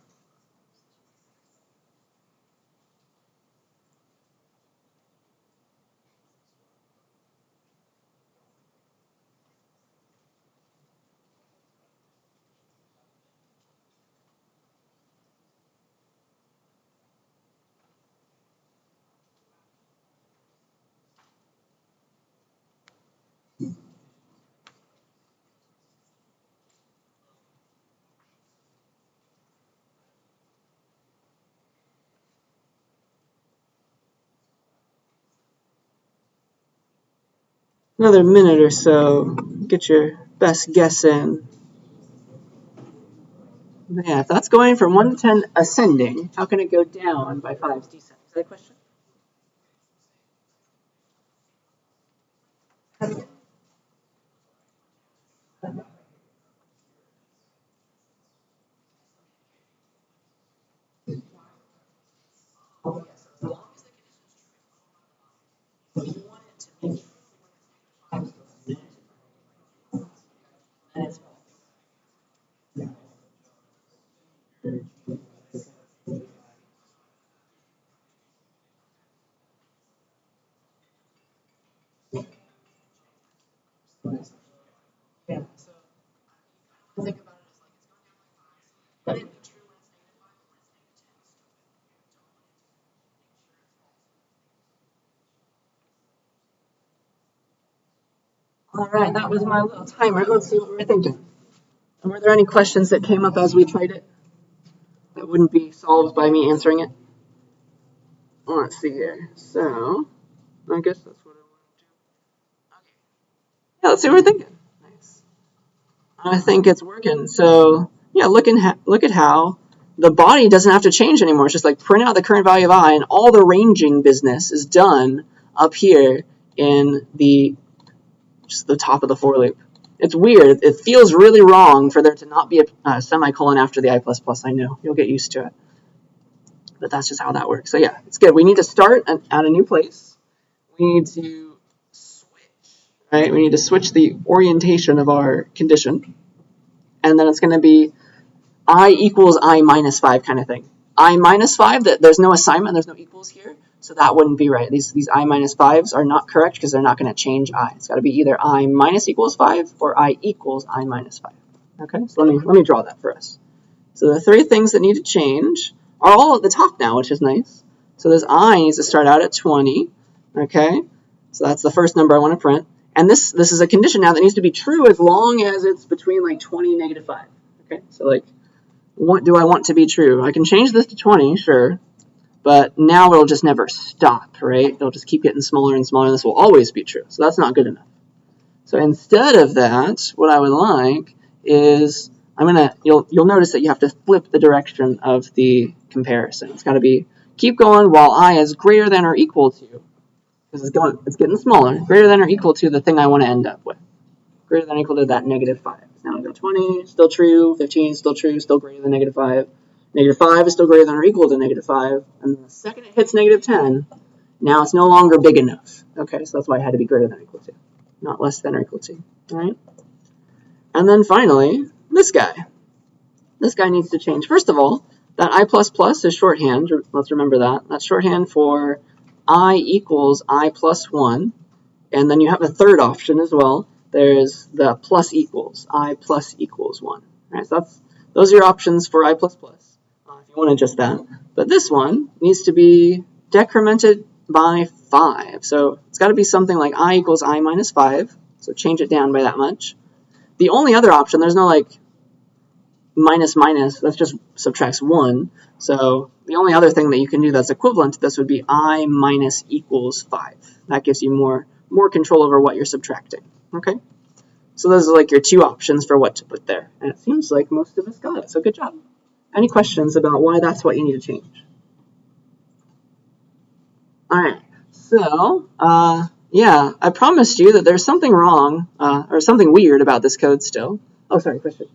Another minute or so. Get your best guess in. Yeah, if that's going from 1 to 10 ascending, how can it go down by 5 descending? Is that a question? Yeah. So think about it as like it's going down by 5. But if the true one is -5 and it's -10, All right, that was my little timer. Let's see what we're thinking. And were there any questions that came up as we tried it that wouldn't be solved by me answering it? Let's see here. So, I guess that's what I want to do. Okay. Yeah, let's see what we're thinking. Nice. I think it's working. So yeah, look at how the body doesn't have to change anymore. It's just like print out the current value of I, and all the ranging business is done up here in just the top of the for loop. It's weird. It feels really wrong for there to not be a semicolon after the I++. I know. You'll get used to it. But that's just how that works. So yeah, it's good. We need to start at a new place. We need to switch, right? We need to switch the orientation of our condition. And then it's going to be I equals I minus 5 kind of thing. I minus 5, there's no assignment, there's no equals here, so that wouldn't be right. These I minus 5s are not correct because they're not going to change I. It's got to be either I minus equals 5 or I equals I minus 5. Okay, so let me draw that for us. So the three things that need to change are all at the top now, which is nice. So this I needs to start out at 20. Okay, so that's the first number I want to print. And this is a condition now that needs to be true as long as it's between like 20 and negative 5. Okay, so like, what do I want to be true? I can change this to 20, sure, but now it'll just never stop, right? It'll just keep getting smaller and smaller. This will always be true, so that's not good enough. So instead of that, what I would like is you'll notice that you have to flip the direction of the comparison. It's got to be keep going while I is greater than or equal to, because it's getting smaller, greater than or equal to the thing I want to end up with. Greater than or equal to that negative 5. Now I've got 20, still true, 15, still true, still greater than negative 5. Negative 5 is still greater than or equal to negative 5. And then the second it hits negative 10, now it's no longer big enough. Okay, so that's why it had to be greater than or equal to, not less than or equal to. All right? And then finally, this guy. This guy needs to change. First of all, that I++ is shorthand. Let's remember that. That's shorthand for I equals I plus 1. And then you have a third option as well. There's the plus equals, I plus equals 1. All right, so those are your options for I++, if you want to adjust that. But this one needs to be decremented by 5. So it's got to be something like I equals I minus 5. So change it down by that much. The only other option, there's no like minus minus, that just subtracts 1. So the only other thing that you can do that's equivalent to this would be I minus equals 5. That gives you more control over what you're subtracting. Okay, so those are like your two options for what to put there. And it seems like most of us got it, so good job. Any questions about why that's what you need to change? All right, so yeah, I promised you that there's something wrong or something weird about this code still. Oh, sorry, question.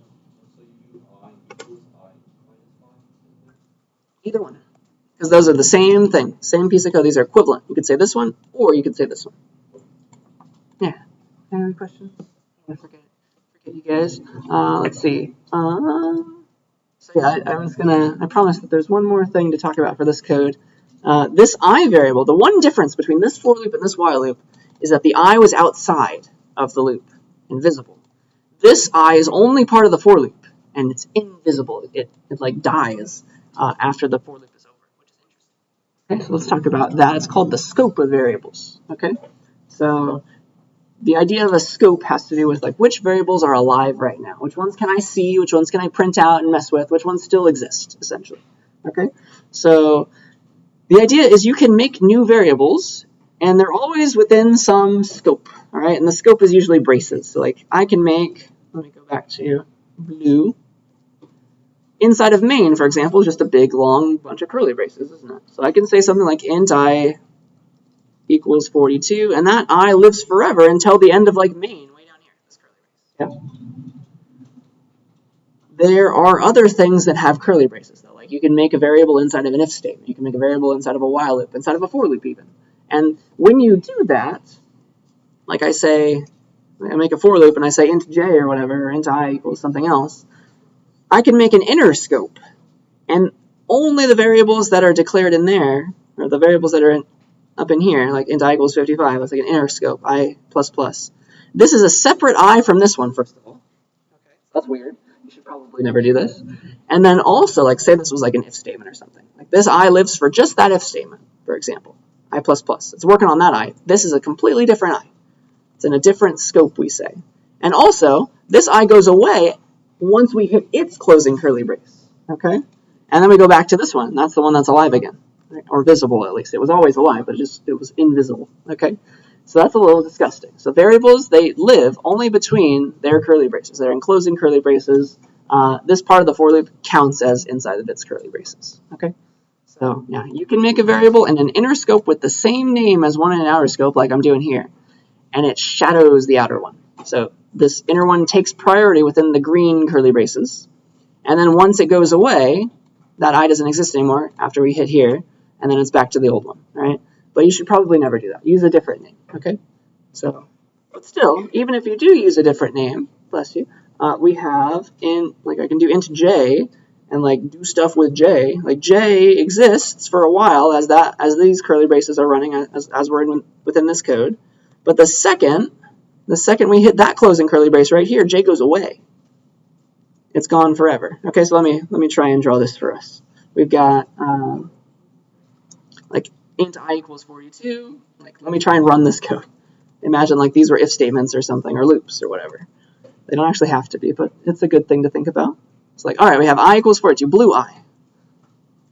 Either one, because those are the same thing, same piece of code. These are equivalent. You could say this one, or you could say this one. Yeah. Any questions? I forget you guys. Let's see. So yeah, I promised that there's one more thing to talk about for this code. This I variable, the one difference between this for loop and this while loop is that the I was outside of the loop, invisible. This I is only part of the for loop, and it's invisible. It like dies after the for loop is over, which is interesting. Okay, so let's talk about that. It's called the scope of variables. Okay, so the idea of a scope has to do with like which variables are alive right now, which ones can I see, which ones can I print out and mess with, which ones still exist, essentially. Okay, so the idea is you can make new variables, and they're always within some scope. All right, and the scope is usually braces. So like I can make, let me go back to blue. Inside of main, for example, is just a big long bunch of curly braces, isn't it? So I can say something like int I equals 42, and that I lives forever until the end of like main, way down here, this curly brace. Yeah. There are other things that have curly braces though. Like you can make a variable inside of an if statement, you can make a variable inside of a while loop, inside of a for loop even. And when you do that, like I make a for loop and I say int j or whatever, or int I equals something else, I can make an inner scope, and only the variables that are declared in there, or the variables that are up in here, like int I equals 55, that's like an inner scope, I plus plus. This is a separate I from this one, first of all. Okay, that's weird. You should probably never do this. And then also, like say this was like an if statement or something. Like this I lives for just that if statement, for example. I plus plus. It's working on that I. This is a completely different I. It's in a different scope, we say. And also, this I goes away once we hit its closing curly brace. Okay? And then we go back to this one. That's the one that's alive again. Or visible, at least. It was always alive, but it was invisible. Okay? So that's a little disgusting. So variables, they live only between their curly braces. They're enclosing curly braces. This part of the for loop counts as inside of its curly braces. Okay. So yeah, you can make a variable in an inner scope with the same name as one in an outer scope, like I'm doing here, and it shadows the outer one. So this inner one takes priority within the green curly braces, and then once it goes away, that I doesn't exist anymore after we hit here, and then it's back to the old one, right? But you should probably never do that. Use a different name, okay? So, but still, even if you do use a different name, bless you, we have in, like I can do int j, and like do stuff with j. Like j exists for a while as these curly braces are running as we're within this code. But the second we hit that closing curly brace right here, j goes away. It's gone forever. Okay, so let me try and draw this for us. We've got like int I equals 42. Like, let me try and run this code. Imagine like these were if statements or something, or loops or whatever. They don't actually have to be, but it's a good thing to think about. It's like, all right, we have I equals 42, blue I.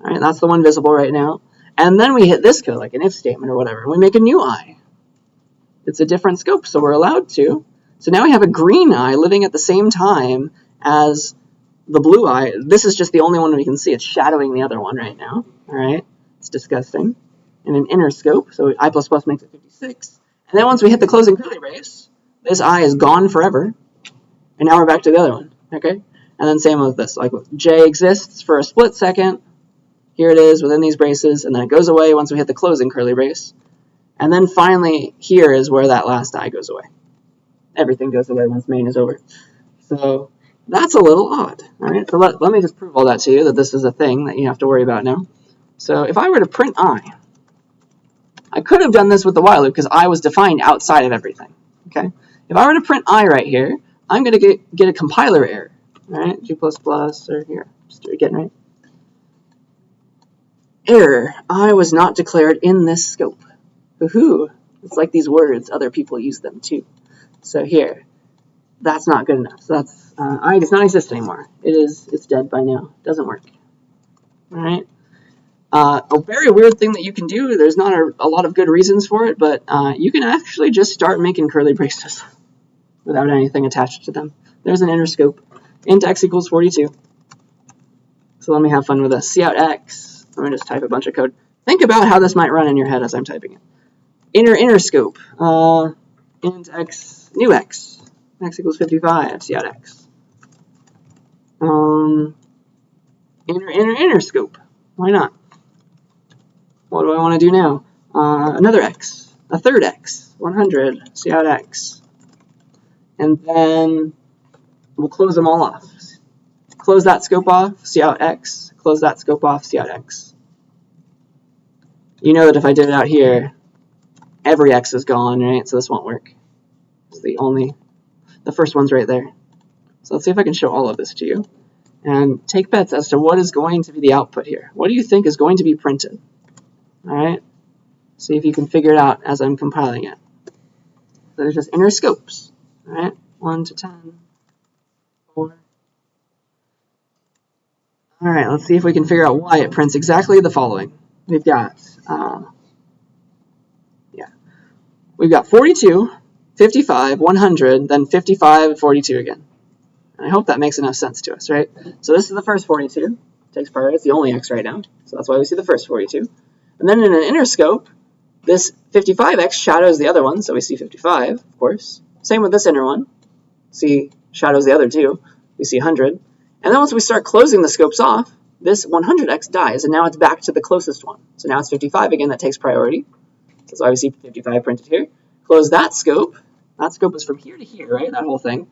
All right, that's the one visible right now. And then we hit this code, like an if statement or whatever, and we make a new I. It's a different scope, so we're allowed to. So now we have a green I living at the same time as the blue I. This is just the only one we can see. It's shadowing the other one right now. All right, it's disgusting. In an inner scope, so I++ makes it 56. And then once we hit the closing curly brace, this I is gone forever. And now we're back to the other one, okay? And then same with this. Like j exists for a split second. Here it is within these braces, and then it goes away once we hit the closing curly brace. And then finally, here is where that last I goes away. Everything goes away once main is over. So that's a little odd, all right? So let me just prove all that to you, that this is a thing that you have to worry about now. So if I were to print I could have done this with the while loop because I was defined outside of everything, okay? If I were to print I right here, I'm going to get a compiler error, all right? G++ or here, just do it again, right? Error, I was not declared in this scope. Woohoo! It's like these words, other people use them too. So here, that's not good enough. So that's, I does not exist anymore. It's dead by now. Doesn't work. All right? A very weird thing that you can do, there's not a lot of good reasons for it, but you can actually just start making curly braces without anything attached to them. There's an inner scope. Int x equals 42. So let me have fun with this. Cout x. Let me just type a bunch of code. Think about how this might run in your head as I'm typing it. Inner scope. Int x, new x. X equals 55. Cout x. Inner scope. Why not? What do I want to do now? Another x. A third x. 100. Cout x. And then we'll close them all off. Close that scope off, cout x. Close that scope off, cout x. You know that if I did it out here, every x is gone, right? So this won't work. It's the first one's right there. So let's see if I can show all of this to you. And take bets as to what is going to be the output here. What do you think is going to be printed? All right? See if you can figure it out as I'm compiling it. So there's just inner scopes. All right? 1 to 10. 4. All right, let's see if we can figure out why it prints exactly the following. We've got, we've got 42, 55, 100, then 55, 42 again. And I hope that makes enough sense to us, right? So this is the first 42. Takes priority. It's the only x right now. So that's why we see the first 42. And then in an inner scope, this 55x shadows the other one, so we see 55, of course. Same with this inner one. See, shadows the other two. We see 100. And then once we start closing the scopes off, this 100x dies, and now it's back to the closest one. So now it's 55 again, that takes priority. That's why we see 55 printed here. Close that scope. That scope is from here to here, right? That whole thing.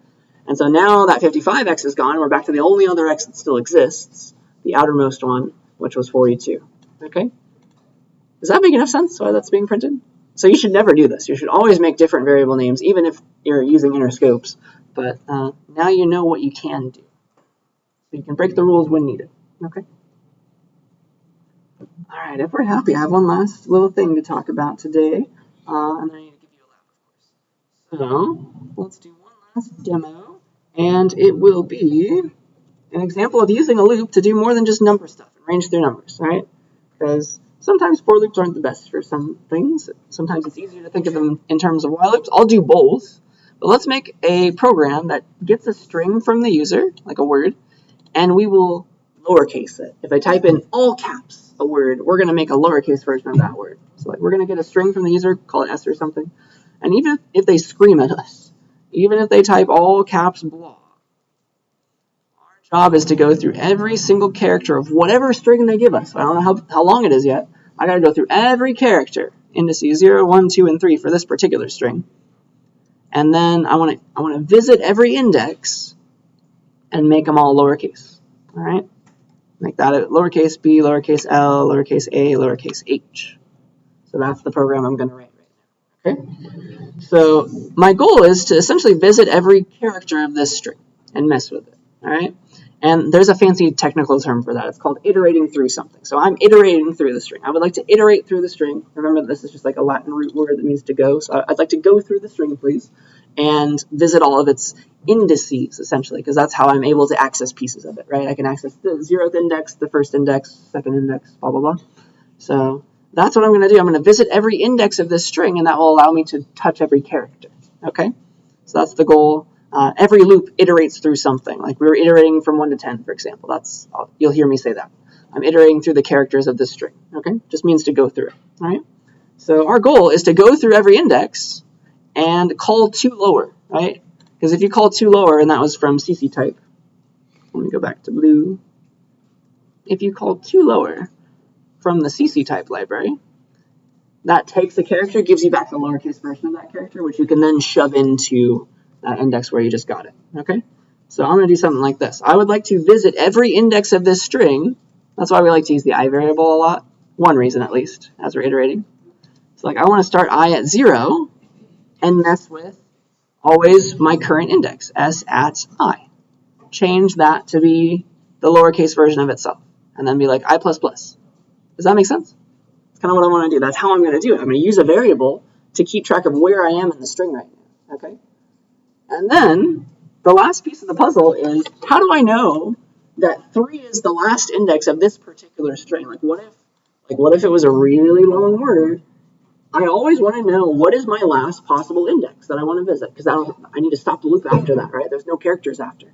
And so now that 55x is gone, and we're back to the only other x that still exists, the outermost one, which was 42. Okay? Does that make enough sense why that's being printed? So you should never do this. You should always make different variable names, even if you're using inner scopes. But now you know what you can do. So you can break the rules when needed. Okay? All right, if we're happy, I have one last little thing to talk about today. And then I need to give you a lap, of course. So let's do one last demo. And it will be an example of using a loop to do more than just number stuff and range through numbers, right? Because Sometimes for loops aren't the best for some things. Sometimes it's easier to think of them in terms of while loops. I'll do both. But let's make a program that gets a string from the user, like a word, and we will lowercase it. If I type in all caps a word, we're going to make a lowercase version of that word. So like we're going to get a string from the user, call it S or something. And even if they scream at us, even if they type all caps blah, our job is to go through every single character of whatever string they give us. I don't know how long it is yet. I got to go through every character, indices 0, 1, 2, and 3 for this particular string. And then I want to visit every index and make them all lowercase. All right? Make that lowercase b, lowercase l, lowercase a, lowercase h. So that's the program I'm going to write right now. Okay? So my goal is to essentially visit every character of this string and mess with it. All right? And there's a fancy technical term for that. It's called iterating through something. So I'm iterating through the string. I would like to iterate through the string. Remember, this is just like a Latin root word that means to go. So I'd like to go through the string, please, and visit all of its indices, essentially, because that's how I'm able to access pieces of it, right? I can access the 0th index, the 1st index, 2nd index, blah, blah, blah. So that's what I'm going to do. I'm going to visit every index of this string, and that will allow me to touch every character, okay? So that's the goal. Every loop iterates through something. Like we were iterating from 1 to 10, for example. You'll hear me say that. I'm iterating through the characters of this string, okay? Just means to go through it, all right? So our goal is to go through every index and call 2 lower, right? Because if you call 2 lower, and that was from CC type, let me go back to blue. If you call 2 lower from the CC type library, that takes the character, gives you back the lowercase version of that character, which you can then shove into that index where you just got it, okay? So I'm going to do something like this. I would like to visit every index of this string. That's why we like to use the I variable a lot. One reason, at least, as we're iterating. So like I want to start I at 0 and mess with always my current index, S at I. Change that to be the lowercase version of itself. And then be like I++. Does that make sense? That's kind of what I want to do. That's how I'm going to do it. I'm going to use a variable to keep track of where I am in the string right now, okay? And then the last piece of the puzzle is, how do I know that 3 is the last index of this particular string? Like what if it was a really long word? I always want to know what is my last possible index that I want to visit, because I need to stop the loop after that, right? There's no characters after.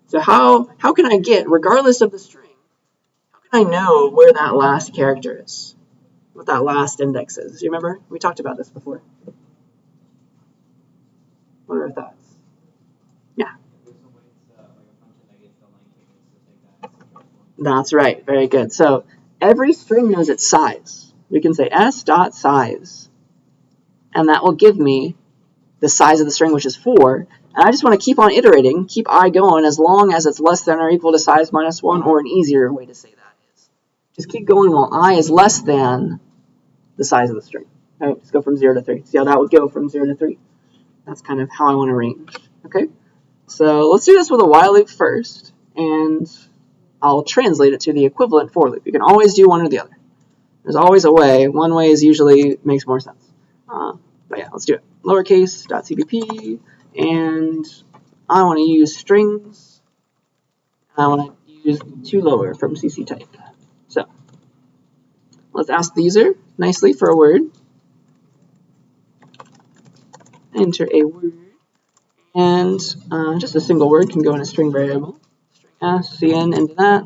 So how can I get, regardless of the string, how can I know where that last character is? What that last index is? Do you remember? We talked about this before. What are our thoughts? Yeah. That's right. Very good. So every string knows its size. We can say s.size, and that will give me the size of the string, which is 4. And I just want to keep on iterating, keep I going as long as it's less than or equal to size minus 1, or an easier way to say that is just keep going while I is less than the size of the string. All right, just go from 0 to 3. See how that would go from 0 to 3? That's kind of how I want to range. Okay, so let's do this with a while loop first, and I'll translate it to the equivalent for loop. You can always do one or the other. There's always a way. One way is usually makes more sense. But yeah, let's do it. Lowercase.cpp, and I want to use strings. I want to use 2 lower from CC type. So let's ask the user nicely for a word. Enter a word, and just a single word can go in a string variable. String s, cn, into that,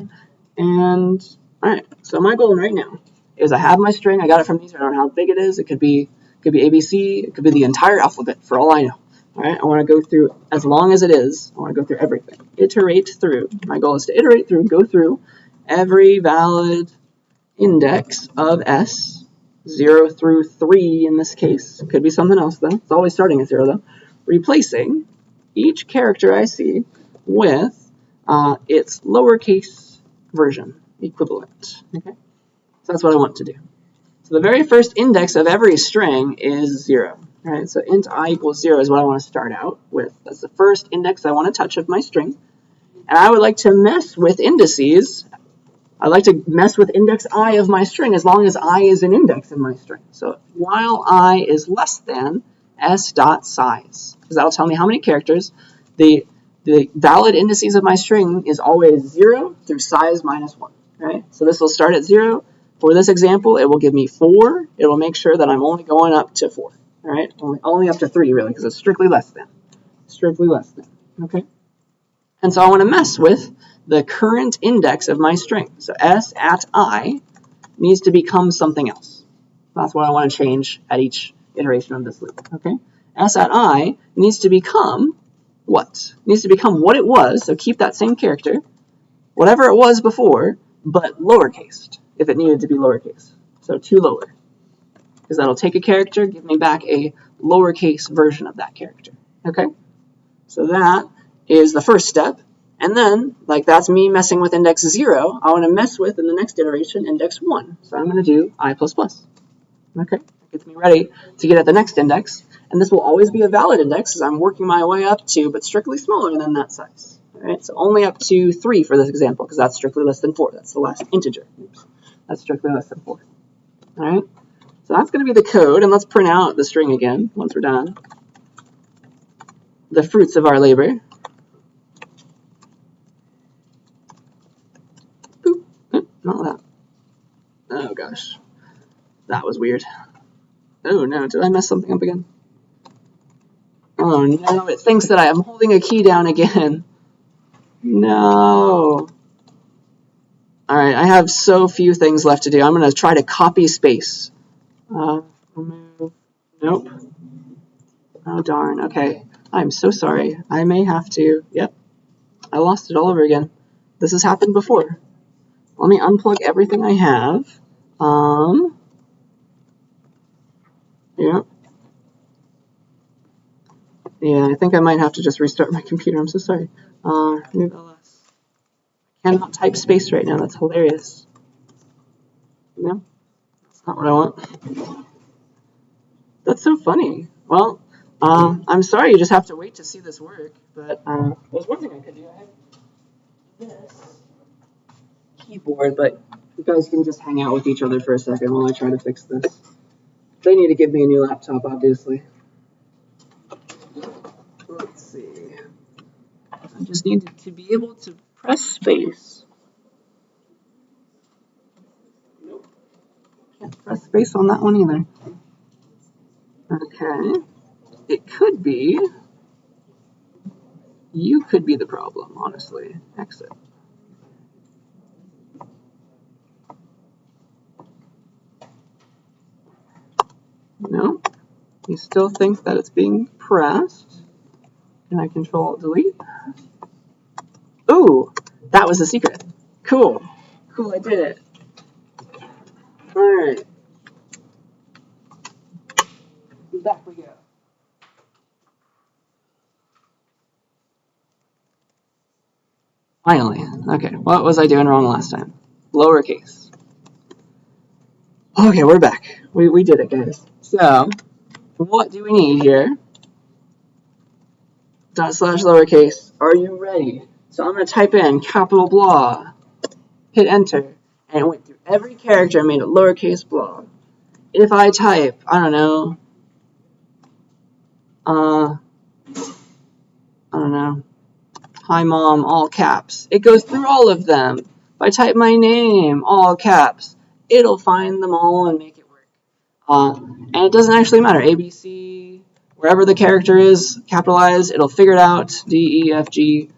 and all right. So my goal right now is I have my string. I got it from these. I don't know how big it is. It could be ABC. It could be the entire alphabet for all I know. All right. I want to go through, as long as it is, I want to go through everything. Iterate through. My goal is to iterate through, go through every valid index of S. 0 through 3 in this case. It could be something else though. It's always starting at 0 though. Replacing each character I see with its lowercase version equivalent. Okay, so that's what I want to do. So the very first index of every string is 0. Right? So int I equals 0 is what I want to start out with. That's the first index I want to touch of my string. And I would like to mess with indices. I like to mess with index I of my string as long as I is an index in my string. So while I is less than s.size, because that'll tell me how many characters. The valid indices of my string is always 0 through size minus 1. Right? So this will start at 0. For this example, it will give me 4. It will make sure that I'm only going up to 4. All right, only up to 3 really, because it's strictly less than. Strictly less than. Okay. And so I want to mess with the current index of my string. So s at I needs to become something else. That's what I want to change at each iteration of this loop. Okay. S at I needs to become what? It needs to become what it was. So keep that same character, whatever it was before, but lowercase if it needed to be lowercase. So 2 lower. Because that'll take a character, give me back a lowercase version of that character. Okay? So that is the first step. And then, like that's me messing with index 0, I want to mess with, in the next iteration, index 1. So I'm going to do I++. Okay? That gets me ready to get at the next index. And this will always be a valid index as I'm working my way up to, but strictly smaller than that size. All right? So only up to 3 for this example, because that's strictly less than 4. That's the last integer. Oops. That's strictly less than 4. All right? So that's going to be the code, and let's print out the string again once we're done. The fruits of our labor. Boop. Not that. Oh gosh. That was weird. Oh no, did I mess something up again? Oh no, it thinks that I am holding a key down again. No. Alright, I have so few things left to do. I'm going to try to copy space. Remove. Nope. Oh darn, okay. I'm so sorry. I may have to, yep. I lost it all over again. This has happened before. Let me unplug everything I have. Yep. Yeah, I think I might have to just restart my computer. I'm so sorry. Remove ls. I cannot type space right now. That's hilarious. No, that's not what I want. That's so funny. Well, I'm sorry you just have to wait to see this work, but there's one thing I could do. I have this keyboard, but you guys can just hang out with each other for a second while I try to fix this. They need to give me a new laptop, obviously. Let's see. I just need to be able to press space. Nope. Can't press space on that one either. Okay. It could be. You could be the problem, honestly. Exit. No. You still think that it's being pressed. Can I Control-Delete? Ooh, that was the secret. Cool. Cool, I did it. Alright. Back we go. Finally. Okay, what was I doing wrong last time? Lowercase. Okay, we're back. We did it, guys. So, what do we need here? / lowercase. Are you ready? So I'm going to type in capital blah, hit enter, and it went through every character and made it lowercase blah. If I type, I don't know, hi mom, all caps, it goes through all of them. If I type my name, all caps, it'll find them all and make it work. And it doesn't actually matter. ABC, wherever the character is, capitalized, it'll figure it out. D, E, F, G.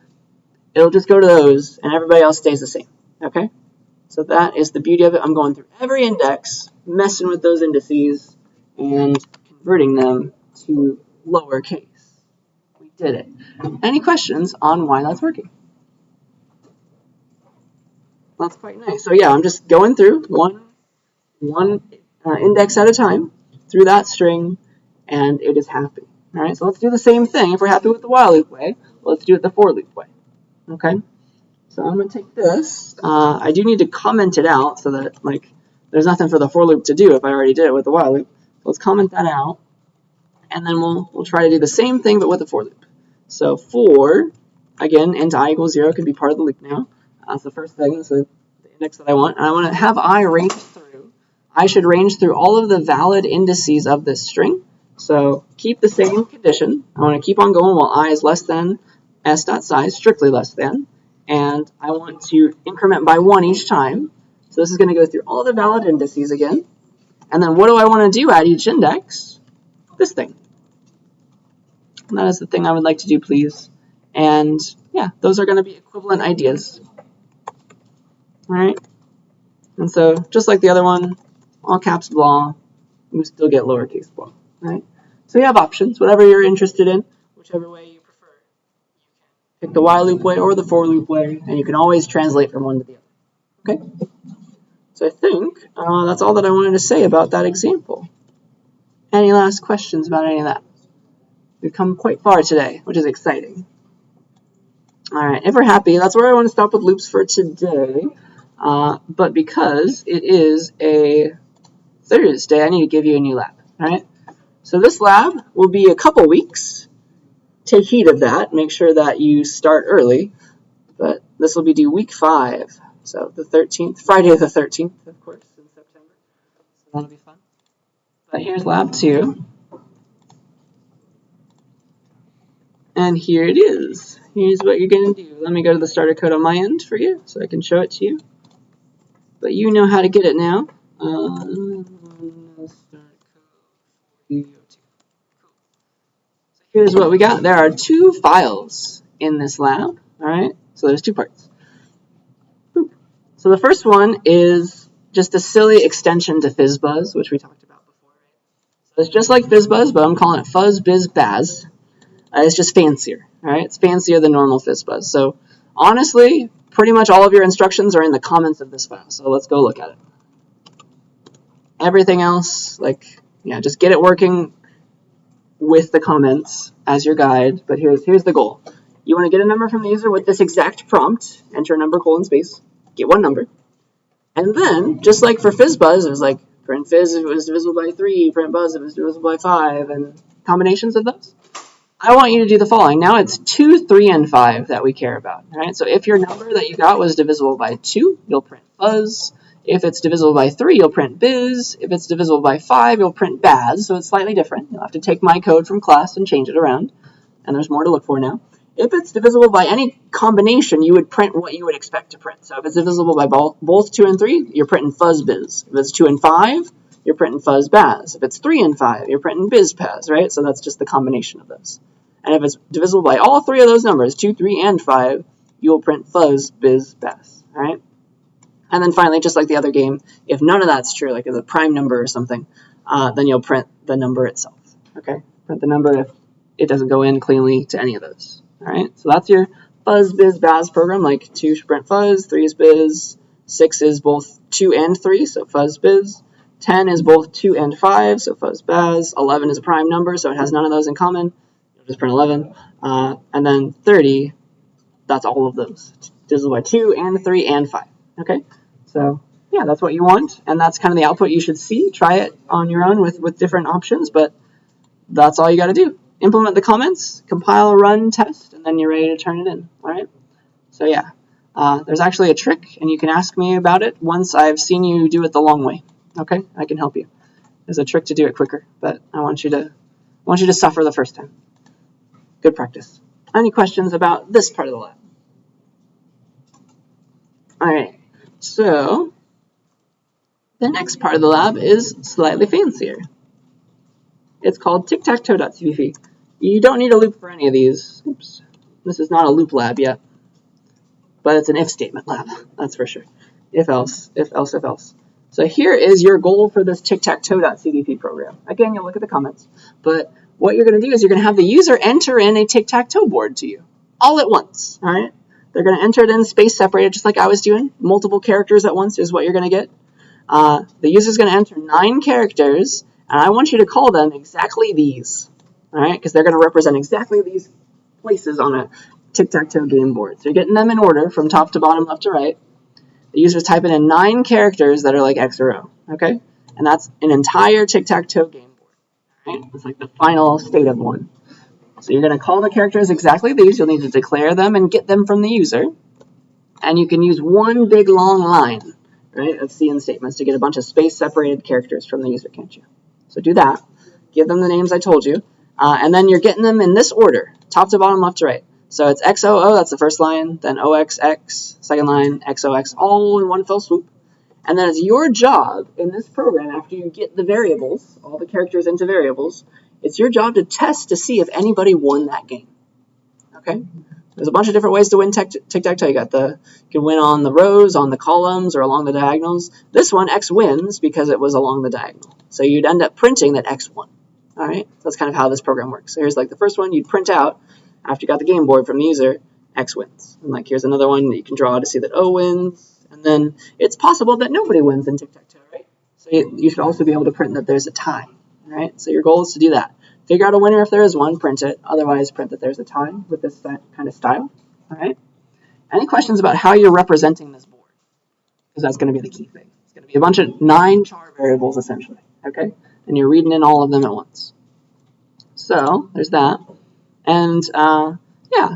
It'll just go to those, and everybody else stays the same. Okay? So that is the beauty of it. I'm going through every index, messing with those indices, and converting them to lowercase. We did it. Any questions on why that's working? That's quite nice. So yeah, I'm just going through one index at a time through that string, and it is happy. All right, so let's do the same thing. If we're happy with the while loop way, let's do it the for loop way. Okay, so I'm going to take this. I do need to comment it out so that there's nothing for the for loop to do if I already did it with the while loop. So let's comment that out, and then we'll try to do the same thing but with the for loop. So for, again, int I equals 0 could be part of the loop now. That's the first thing. So the index that I want, and I want to have I range through. I should range through all of the valid indices of this string. So keep the same condition. I want to keep on going while I is less than s.size, strictly less than. And I want to increment by 1 each time. So this is going to go through all the valid indices again. And then what do I want to do at each index? This thing. And that is the thing I would like to do, please. And yeah, those are going to be equivalent ideas. All right. And so just like the other one, all caps blah, you still get lowercase blah. Right. So you have options, whatever you're interested in, whichever way you prefer. You can pick the while loop way or the for loop way, and you can always translate from one to the other. Okay. So I think that's all that I wanted to say about that example. Any last questions about any of that? We've come quite far today, which is exciting. All right, if we're happy, that's where I want to stop with loops for today. But because it is a Thursday, I need to give you a new lab. All right. So this lab will be a couple weeks. Take heed of that. Make sure that you start early. But this will be due week 5. So the 13th, Friday the 13th, of course, in September. So that'll be fun. But here's lab 2. And here it is. Here's what you're going to do. Let me go to the starter code on my end for you so I can show it to you. But you know how to get it now. So here's what we got. There are 2 files in this lab. All right. So there's 2 parts. So the first one is just a silly extension to FizzBuzz, which we talked about before. Right? So it's just like FizzBuzz, but I'm calling it FuzzBizBaz. It's just fancier. All right. It's fancier than normal FizzBuzz. So honestly, pretty much all of your instructions are in the comments of this file. So let's go look at it. Everything else, just get it working with the comments as your guide. But here's the goal. You want to get a number from the user with this exact prompt. Enter a number, colon, space. Get one number. And then, just like for FizzBuzz, it was like print fizz if it was divisible by 3, print buzz if it was divisible by 5, and combinations of those. I want you to do the following. Now it's 2, 3, and 5 that we care about. Right? So if your number that you got was divisible by 2, you'll print fuzz. If it's divisible by 3, you'll print biz. If it's divisible by 5, you'll print baz. So it's slightly different. You'll have to take my code from class and change it around. And there's more to look for now. If it's divisible by any combination, you would print what you would expect to print. So if it's divisible by both 2 and 3, you're printing fuzzbiz. If it's 2 and 5, you're printing fuzzbaz. If it's 3 and 5, you're printing bizpaz, right? So that's just the combination of those. And if it's divisible by all 3 of those numbers, 2, 3, and 5, you'll print fuzzbizbaz, all right? And then finally, just like the other game, if none of that's true, like it's a prime number or something, then you'll print the number itself, okay? Print the number if it doesn't go in cleanly to any of those. All right, so that's your fuzz, biz, baz program, like 2 is print fuzz, 3 is biz, 6 is both 2 and 3, so fuzz, biz, 10 is both 2 and 5, so fuzz, baz, 11 is a prime number, so it has none of those in common, you'll just print 11, and then 30, that's all of those, divisible by 2 and 3 and 5, okay? So, yeah, that's what you want, and that's kind of the output you should see. Try it on your own with different options, but that's all you got to do. Implement the comments, compile a run test, and then you're ready to turn it in, all right? So yeah, there's actually a trick, and you can ask me about it once I've seen you do it the long way, okay? I can help you. There's a trick to do it quicker, but I want you to suffer the first time. Good practice. Any questions about this part of the lab? All right, so the next part of the lab is slightly fancier. It's called tic-tac-toe.cpp. You don't need a loop for any of these. Oops. This is not a loop lab yet. But it's an if statement lab, that's for sure. If else, if else, if else. So here is your goal for this tic-tac-toe.cpp program. Again, you'll look at the comments. But what you're going to do is you're going to have the user enter in a tic-tac-toe board to you. All at once, all right? They're going to enter it in space separated, just like I was doing. Multiple characters at once is what you're going to get. The user's going to enter 9 characters, and I want you to call them exactly these. All right, because they're going to represent exactly these places on a tic-tac-toe game board. So you're getting them in order from top to bottom, left to right. The user's typing in 9 characters that are like X or O, okay? And that's an entire tic-tac-toe game board, right? It's like the final state of one. So you're going to call the characters exactly these. You'll need to declare them and get them from the user. And you can use one big long line, right, of CN statements to get a bunch of space-separated characters from the user, can't you? So do that. Give them the names I told you. And then you're getting them in this order, top to bottom, left to right. So it's XOO, that's the first line, then OXX, second line, XOX, all in one fell swoop. And then it's your job in this program, after you get the variables, all the characters into variables, it's your job to test to see if anybody won that game. Okay? There's a bunch of different ways to win tic-tac-toe. You can win on the rows, on the columns, or along the diagonals. This one, X wins because it was along the diagonal. So you'd end up printing that X won. All right? So that's kind of how this program works. So here's like the first one you'd print out after you got the game board from the user, X wins. And like here's another one that you can draw to see that O wins. And then it's possible that nobody wins in tic-tac-toe, right? So you should also be able to print that there's a tie. All right? So your goal is to do that. Figure out a winner if there is one, print it. Otherwise, print that there's a tie with this kind of style. All right? Any questions about how you're representing this board? Because that's going to be the key thing. It's going to be a bunch of 9 char variables, essentially. Okay? And you're reading in all of them at once. So there's that. And yeah,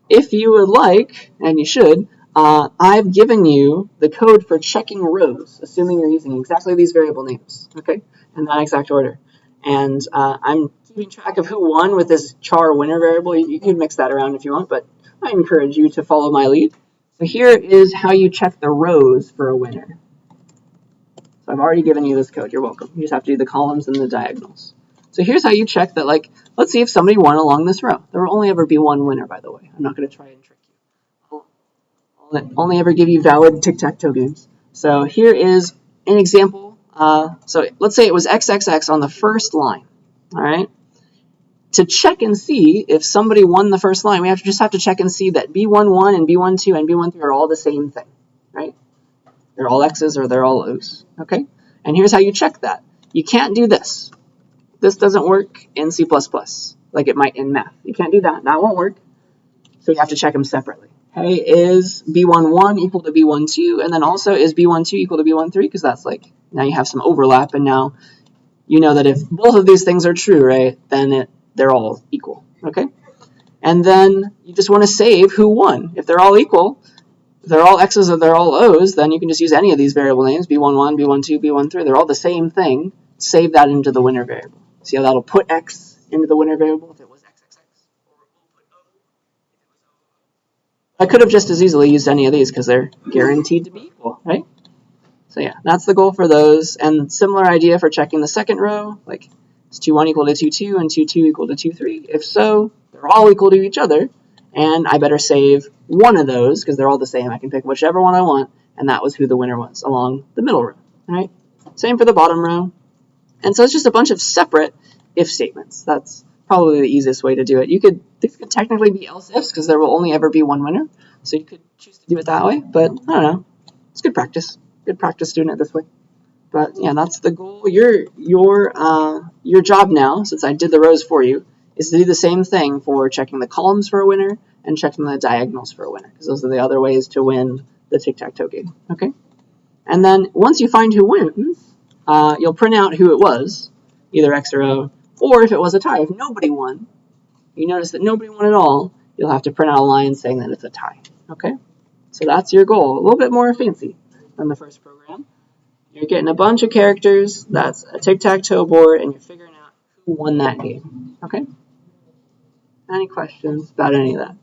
if you would like, and you should, I've given you the code for checking rows, assuming you're using exactly these variable names, okay, in that exact order. And I'm keeping track of who won with this char winner variable. You can mix that around if you want, but I encourage you to follow my lead. So here is how you check the rows for a winner. So I've already given you this code. You're welcome. You just have to do the columns and the diagonals. So here's how you check that, like, let's see if somebody won along this row. There will only ever be one winner, by the way. I'm not going to try and trick you. I'll only ever give you valid tic-tac-toe games. So here is an example. So let's say it was XXX on the first line. All right. To check and see if somebody won the first line, we just have to check and see that B11 and B12 and B13 are all the same thing, right? They're all X's or they're all O's, okay? And here's how you check that. You can't do this. This doesn't work in C++, like it might in math. You can't do that. That won't work. So you have to check them separately. Hey, is B11 equal to B12? And then also, is B12 equal to B13? Because that's like, now you have some overlap, and now you know that if both of these things are true, right, then they're all equal, okay? And then you just want to save who won. If they're all equal, if they're all X's or they're all O's, then you can just use any of these variable names, B11, B12, B13. They're all the same thing. Save that into the winner variable. See how that'll put X into the winner variable if it was XXX? Or we'll put O if it was O. I could have just as easily used any of these because they're guaranteed to be equal, right? So yeah, that's the goal for those. And similar idea for checking the second row, like is 2-1 equal to 2-2 and 2-2 equal to 2-3? If so, they're all equal to each other, and I better save one of those because they're all the same. I can pick whichever one I want, and that was who the winner was along the middle row, all right? Same for the bottom row. And so it's just a bunch of separate if statements. That's probably the easiest way to do it. These could technically be else ifs because there will only ever be one winner. So you could choose to do it that way, but I don't know. It's good practice. Good practice doing it this way. But yeah, that's the goal. Your job now, since I did the rows for you, is to do the same thing for checking the columns for a winner and checking the diagonals for a winner, because those are the other ways to win the tic-tac-toe game. Okay? And then once you find who wins, you'll print out who it was, either X or O, or if it was a tie. If nobody won, you notice that nobody won at all, you'll have to print out a line saying that it's a tie. Okay? So that's your goal. A little bit more fancy than the first program. You're getting a bunch of characters, that's a tic-tac-toe board, and you're figuring out who won that game. Okay? Any questions about any of that?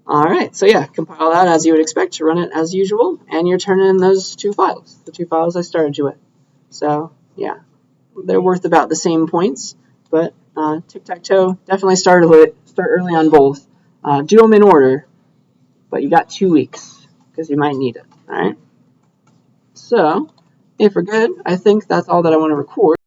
Alright, so yeah, compile that as you would expect, run it as usual, and you're turning in those 2 files, the 2 files I started you with. So, yeah, they're worth about the same points, but tic-tac-toe, definitely start early on both. Do them in order, but you got 2 weeks, because you might need it, alright? So, if we're good, I think that's all that I want to record.